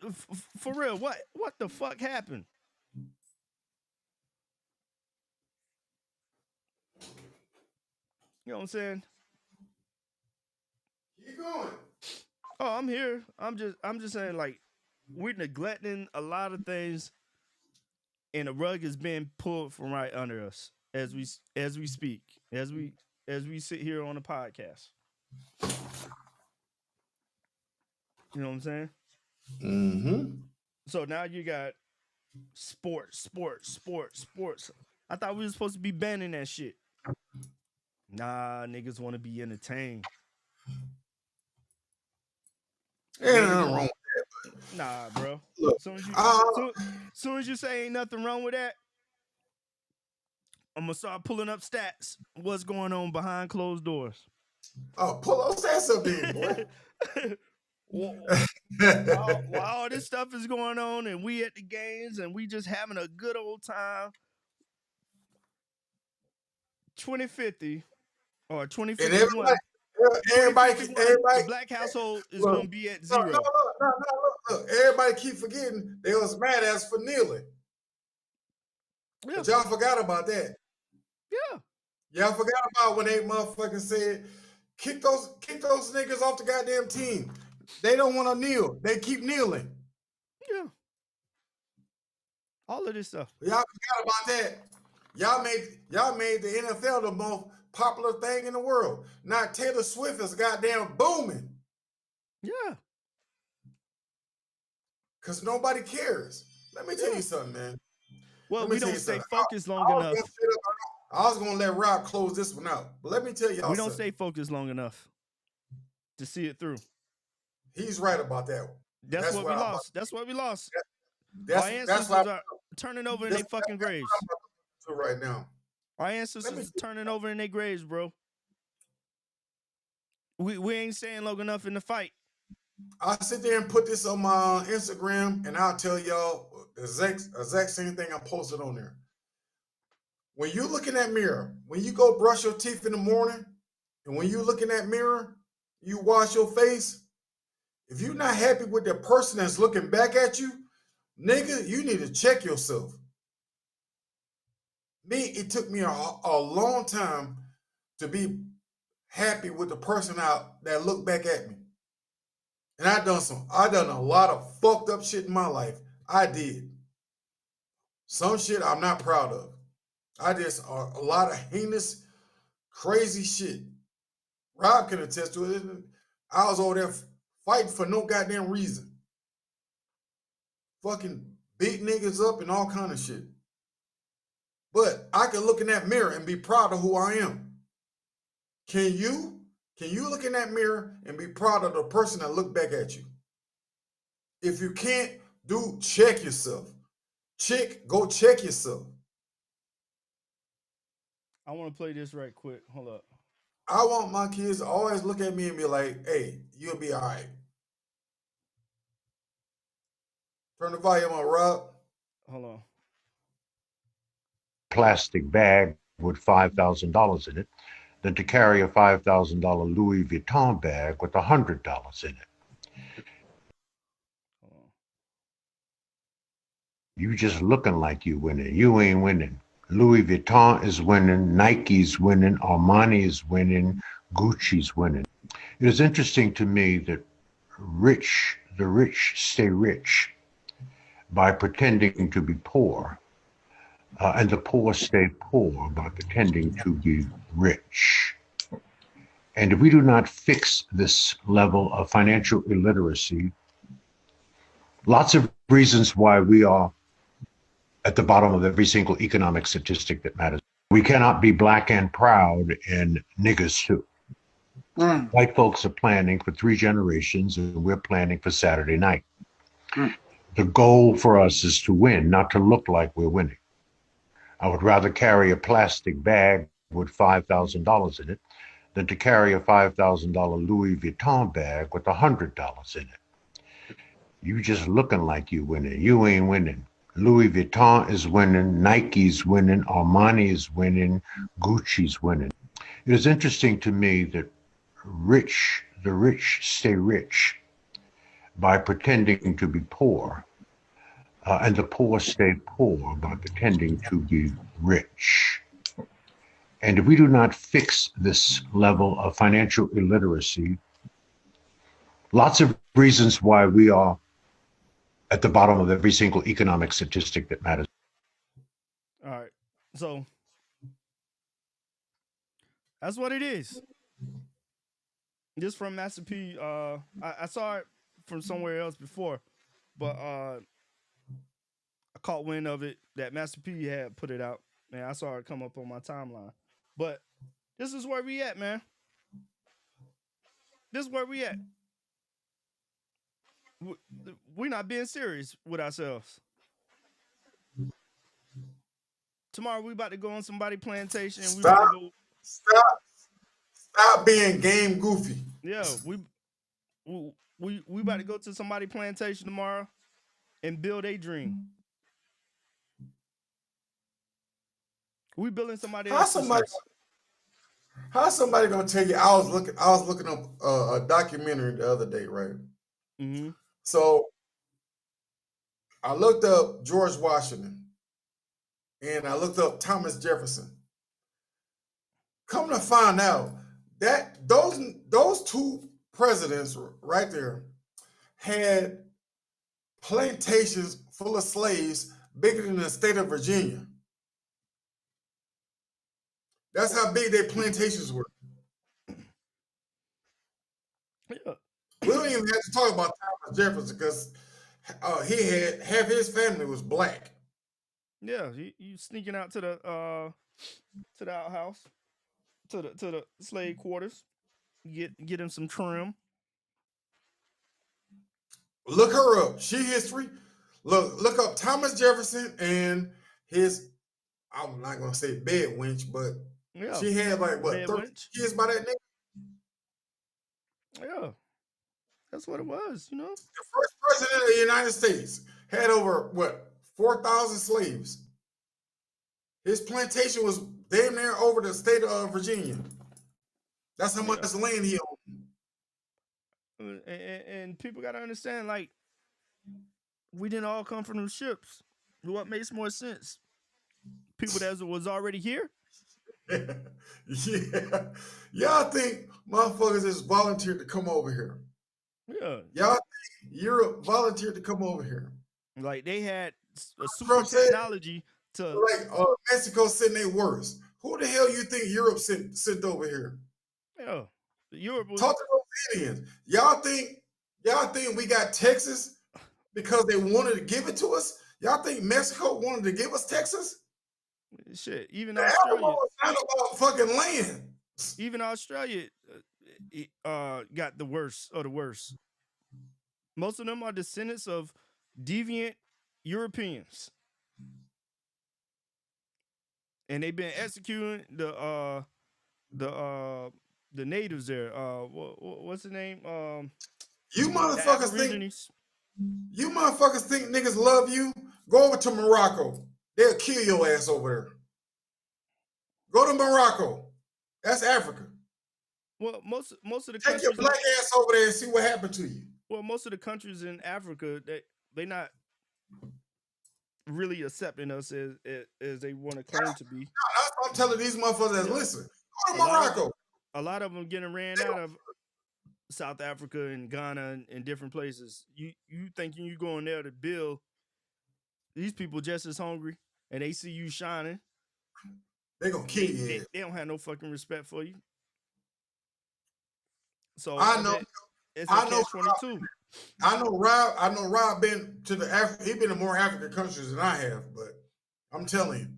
for real, what the fuck happened? You know what I'm saying? Keep going. Oh, I'm here. I'm just saying, like, we're neglecting a lot of things, and the rug is being pulled from right under us as we speak, as we sit here on the podcast. You know what I'm saying? Mm-hmm. So now you got sports. I thought we were supposed to be banning that shit. Nah, niggas want to be entertained. Ain't nothing wrong with that. Nah, bro. Look, Soon as you say ain't nothing wrong with that, I'm gonna start pulling up stats. What's going on behind closed doors? Oh, pull those stats up then, boy. while all this stuff is going on and we at the games and we just having a good old time, 2050 or 2051, and everybody, 2051, the black household is look, gonna be at no, zero. look. Everybody keep forgetting they was mad at us for kneeling. Yeah. But y'all forgot about that. Yeah. Y'all forgot about when they motherfucking said, kick those niggas off the goddamn team. They don't want to kneel. They keep kneeling. Yeah. All of this stuff. Y'all forgot about that. Y'all made the NFL the most popular thing in the world. Now Taylor Swift is goddamn booming. Yeah. Because nobody cares. Let me tell you something, man. Well, we don't stay focused long enough. I was going to let Rob close this one out. But let me tell y'all we don't stay focused long enough to see it through. He's right about that one. That's what we lost. That's what we lost. Our ancestors are turning over in their fucking graves. Right now. Our ancestors are turning over in their graves, bro. We ain't staying long enough in the fight. I'll sit there and put this on my Instagram, and I'll tell y'all the exact same thing I posted on there. When you look in that mirror, when you go brush your teeth in the morning, and when you look in that mirror, you wash your face, if you're not happy with the person that's looking back at you, nigga, you need to check yourself. It took me a long time to be happy with the person out that looked back at me. And I done a lot of fucked up shit in my life. I did. Some shit I'm not proud of. I did a lot of heinous, crazy shit. Rob can attest to it. I was over there fighting for no goddamn reason. Fucking beat niggas up and all kind of shit. But I can look in that mirror and be proud of who I am. Can you? Can you look in that mirror and be proud of the person that looked back at you? If you can't, check yourself. Go check yourself. I want to play this right quick. Hold up. I want my kids to always look at me and be like, hey, you'll be all right. Turn the volume on, Rob. Hold on. Plastic bag with $5,000 in it than to carry a $5,000 Louis Vuitton bag with $100 in it. You just looking like you winning. You ain't winning. Louis Vuitton is winning. Nike's winning. Armani is winning. Gucci's winning. It is interesting to me that the rich stay rich by pretending to be poor, and the poor stay poor by pretending to be rich. And if we do not fix this level of financial illiteracy, lots of reasons why we are at the bottom of every single economic statistic that matters. We cannot be black and proud and niggas too. White folks are planning for 3 generations, and we're planning for Saturday night. The goal for us is to win, not to look like we're winning. I would rather carry a plastic bag with $5,000 in it than to carry a $5,000 Louis Vuitton bag with $100 in it. You just looking like you winning. You ain't winning. Louis Vuitton is winning. Nike's winning. Armani is winning. Gucci's winning. It is interesting to me that the rich stay rich by pretending to be poor, and the poor stay poor by pretending to be rich. And if we do not fix this level of financial illiteracy, lots of reasons why we are at the bottom of every single economic statistic that matters. All right. So that's what it is. This from Master P. I saw it from somewhere else before, but I caught wind of it that Master P had put it out, and I saw it come up on my timeline. But this is where we at, man. This is where we at. We're not being serious with ourselves. tomorrow we about to go on somebody plantation. We about Stop, to go. stop being game goofy. Yeah, we about to go to somebody plantation tomorrow and build a dream. We building somebody How else's somebody success. how somebody gonna tell you? I was looking up a documentary the other day, right? Mm-hmm. So I looked up George Washington and I looked up Thomas Jefferson. Come to find out that those two presidents right there had plantations full of slaves bigger than the state of Virginia. That's how big their plantations were. Yeah. We don't even have to talk about Thomas Jefferson because he had half his family was black. Yeah, you sneaking out to the outhouse, to the slave quarters, get him some trim. Look her up. She history. Look up Thomas Jefferson and his. I'm not gonna say bed wench, but Yeah, she had like what bed 13 wench. kids by that name. Yeah, that's what it was. You know. The first president of the United States had over what 4,000 slaves. His plantation was damn near over the state of Virginia. That's how much Yeah. land he owned. And people gotta understand, like, we didn't all come from them ships. What makes more sense? People that was already here. Yeah. Y'all think motherfuckers just volunteered to come over here. Yeah, Y'all think Europe volunteered to come over here. like they had a super Trump said, technology to. like Mexico sent their worst. Who the hell you think Europe sent over here? Yeah, Europe was. Talk to those Indians. Y'all think we got Texas because they wanted to give it to us? Y'all think Mexico wanted to give us Texas? Shit, even The Australia. Alamo was not about fucking land. Even Australia got the worst of the worst. Most of them are descendants of deviant Europeans, and they've been executing the natives there. What's the name? You The motherfuckers think Aborigines. niggas love you? Go over to Morocco. They'll kill your ass over there. Go to Morocco. That's Africa. Well, most of the Take your countries. black ass over there and see what happened to you. Well, most of the countries in Africa, they not really accepting us as they want to claim to be. That's what I'm telling these motherfuckers that Yeah. listen. Go to A lot of Morocco. a lot of them getting ran out of South Africa and Ghana and different places. You thinking you going there to build? These people just as hungry, and they see you shining. They gonna kill you. They don't have no fucking respect for you. So I know. it's I a know. catch-22. I know Rob been to he been to more African countries than I have, but I'm telling you,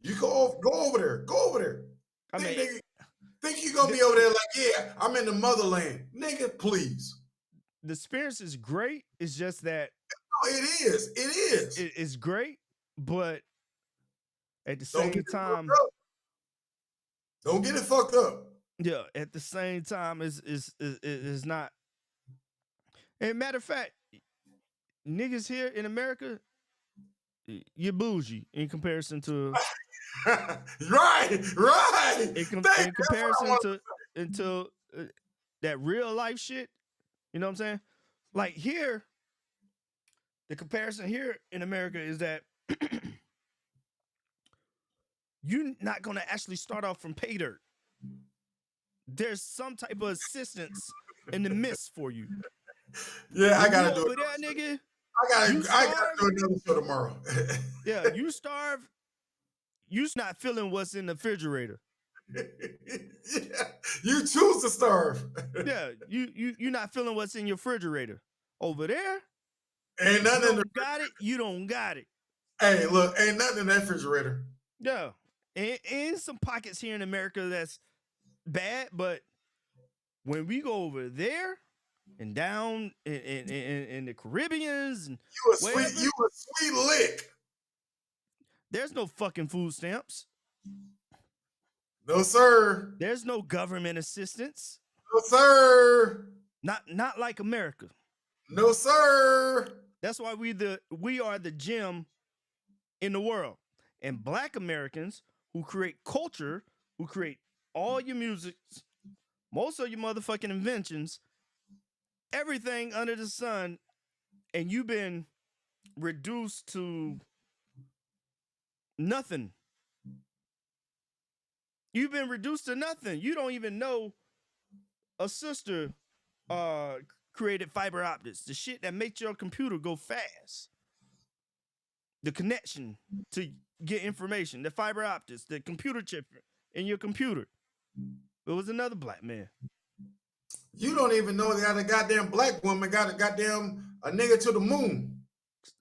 you go over there. Go over there. I mean, Think you gonna be over there like, yeah, I'm in the motherland. Nigga, please. the experience is great. It's just that No, it is. It is. it's great, but at the Don't same get it time, fucked up. Don't get it fucked up. yeah, at the same time, is not. And matter of fact, niggas here in America, you're bougie in comparison to right. in comparison to that real life shit. You know what I'm saying? Like here, the comparison here in America is that you're not gonna actually start off from pay dirt. There's some type of assistance in the midst for you. Yeah, I gotta you do over it. there, nigga. I gotta do another show tomorrow. Yeah, you starve. You're not feeling what's in the refrigerator. Yeah, you choose to starve. Yeah, you're not feeling what's in your refrigerator. Over there, Ain't nothing in the got it. You don't got it. Hey, look, ain't nothing in that refrigerator. Yeah, and some pockets here in America that's bad, but when we go over there and down in the Caribbeans and You a sweet lick. There's no fucking food stamps. No, sir. There's no government assistance. No, sir. Not like America. No, sir. That's why we are the gem in the world. And Black Americans who create culture, who create all your music, most of your motherfucking inventions, everything under the sun, and you've been reduced to nothing. You've been reduced to nothing. You don't even know a sister created fiber optics, the shit that makes your computer go fast. The connection to get information, the fiber optics, the computer chip in your computer. It was another black man. You don't even know that a goddamn black woman got a goddamn a nigga to the moon.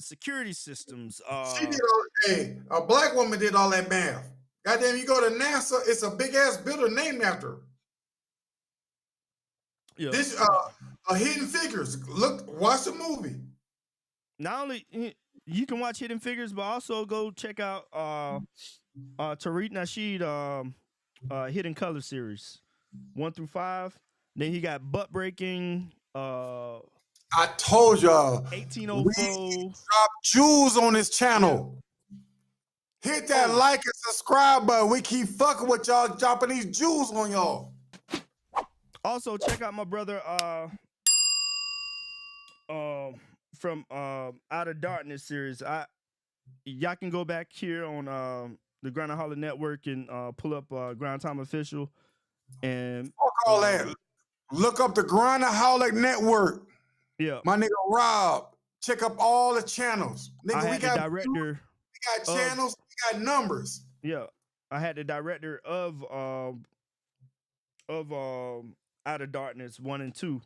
Security systems. She did a black woman did all that math. Goddamn, you go to NASA, it's a big ass building named after her. Yeah. This Hidden Figures. Watch the movie. Not only you can watch Hidden Figures, but also go check out Tariq Nasheed Hidden Color series 1 through 5. Then he got Butt Breaking. I told y'all 1804. We drop jewels on this channel. Hit that like and subscribe button. We keep fucking with y'all, dropping these jewels on y'all. Also, check out my brother from Out of Darkness series. Y'all can go back here on the Grind and Holler Network and pull up Grind Time Official. And fuck all that. Look up the Grind and Holler Network. Yeah. My nigga Rob. Check up all the channels. Nigga, we got the director. We got channels, we got numbers. Yeah. I had the director of Out of Darkness 1 and 2.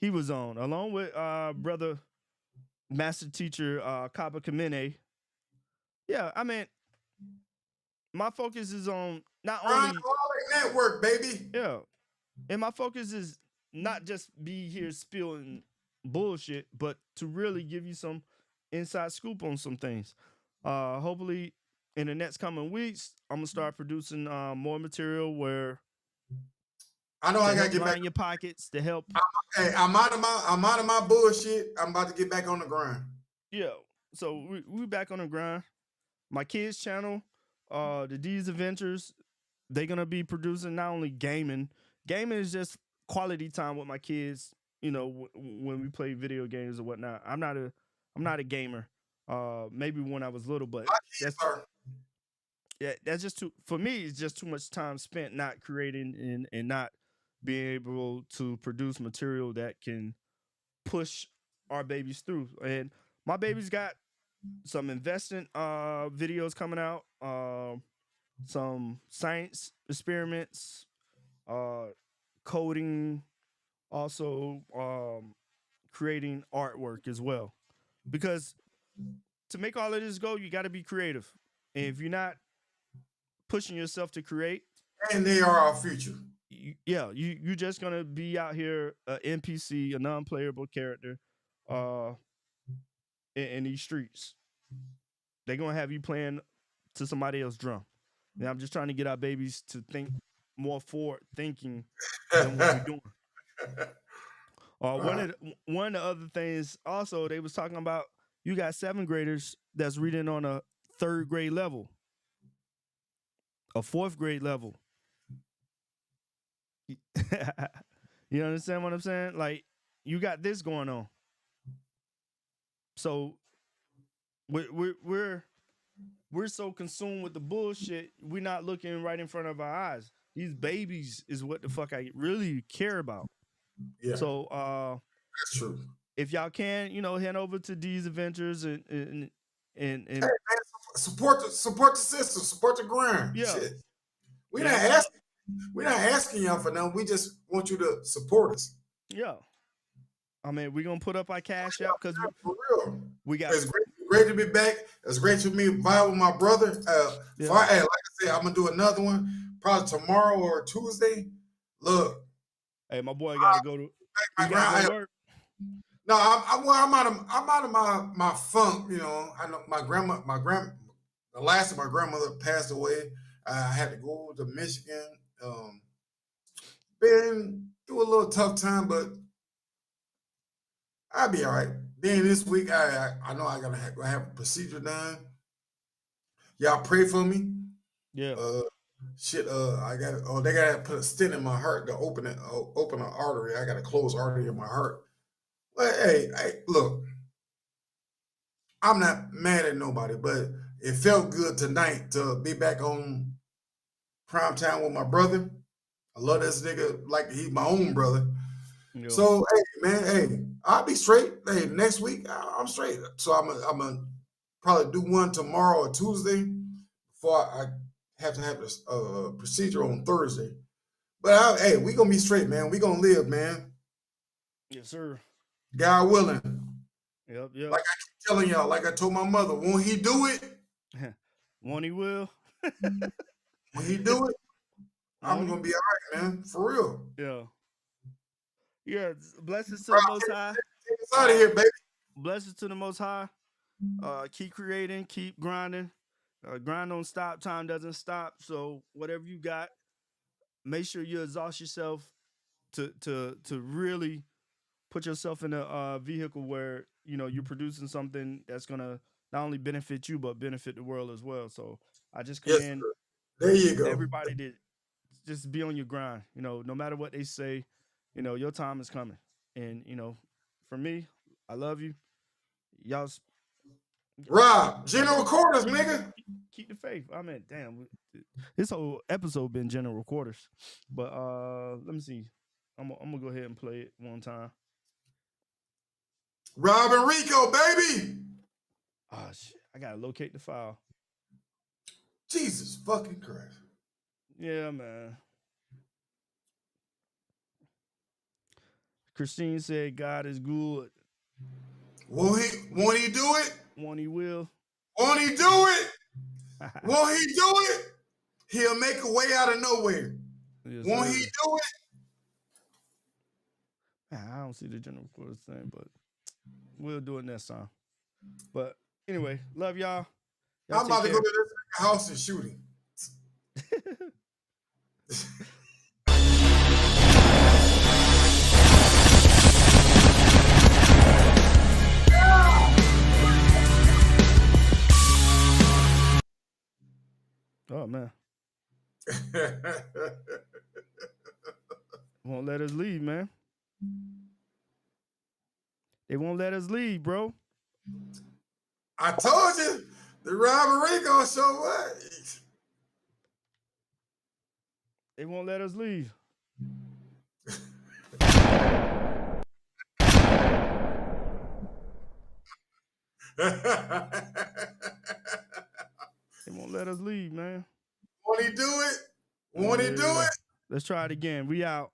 He was on, along with brother master teacher Kaba Kamene. Yeah, I mean, my focus is on not only network, baby. Yeah. And my focus is not just be here spilling bullshit, but to really give you some inside scoop on some things. Hopefully in the next coming weeks, I'm gonna start producing more material where I know I gotta get back in your pockets to help. I'm out of my bullshit. I'm about to get back on the grind. Yeah. So we back on the grind. My kids' channel, the D's Adventures, they're gonna be producing not only gaming. Gaming is just quality time with my kids. You know, when we play video games or whatnot. I'm not a gamer. Maybe when I was little, but that's just too, for me, it's just too much time spent not creating and not being able to produce material that can push our babies through. And my baby's got some investing videos coming out, some science experiments, coding, also creating artwork as well. Because to make all of this go, you got to be creative. And if you're not pushing yourself to create, and they are our future. You're just gonna be out here an NPC, a non-playable character, in these streets. They're gonna have you playing to somebody else's drum. And I'm just trying to get our babies to think more forward thinking than what we're doing. One of the other things also, they was talking about, you got 7th graders that's reading on a 3rd grade level, a 4th grade level. You understand what I'm saying? Like, you got this going on. So we're so consumed with the bullshit, we're not looking right in front of our eyes. These babies is what the fuck I really care about. Yeah. So that's true. If y'all can, head over to D's Adventures and hey, man, support the system, support the grind. Yeah. Shit. We're not asking y'all for nothing. We just want you to support us. Yeah. I mean, we're gonna put up our cash out because for real. We got it's great to be back. It's great to be vibe with my brother. Like I said, I'm gonna do another one probably tomorrow or Tuesday. Look. Hey, my boy gotta go to work. No, I'm out of my funk. I know my the last of my grandmother passed away. I had to go to Michigan. Been through a little tough time, but I'll be all right. Then this week, I know I gotta have a procedure done. Y'all pray for me. Yeah. I got. Oh, they gotta put a stent in my heart to open an artery. I got a closed artery in my heart. But hey, look, I'm not mad at nobody, but it felt good tonight to be back on prime time with my brother. I love this nigga like he's my own brother. Yeah. So hey, man, hey, I'll be straight. Hey, next week I'm straight. So I'm gonna probably do one tomorrow or Tuesday before I have to have this procedure on Thursday. But hey, we gonna be straight, man. We gonna live, man. Yes, sir. God willing. Yep. Like I keep telling y'all, like I told my mother, won't he do it? Won't he will? When he do it, I'm gonna be all right, man. For real. Yeah. Yeah. Blessings to the Most High. Take us out of here, baby. Blessings to the Most High. Keep creating, keep grinding. Grind don't stop, time doesn't stop. So whatever you got, make sure you exhaust yourself to really put yourself in a vehicle where you're producing something that's gonna not only benefit you but benefit the world as well. So I just commend there you go. everybody to just be on your grind. No matter what they say, your time is coming. And for me, I love you. Y'all. Rob, general quarters, nigga. Keep the faith. I mean, damn, this whole episode been general quarters. But let me see. I'm gonna go ahead and play it one time. Rob and Rico, baby. Oh shit, I gotta locate the file. Jesus fucking Christ. Yeah, man. Christine said God is good. Won't he do it? Won't he will? Won't he do it? Won't he do it? He'll make a way out of nowhere. Yes, won't sir. he do it? Man, I don't see the general quarters thing, but we'll do it next time. But anyway, love y'all. I'm about to go to this house and shoot him. Oh man. Won't let us leave, man. They won't let us leave, bro. I told you the robbery gonna show what? They won't let us leave. They won't let us leave, man. Won't he do it? Won't he do it? Let's try it again. We out.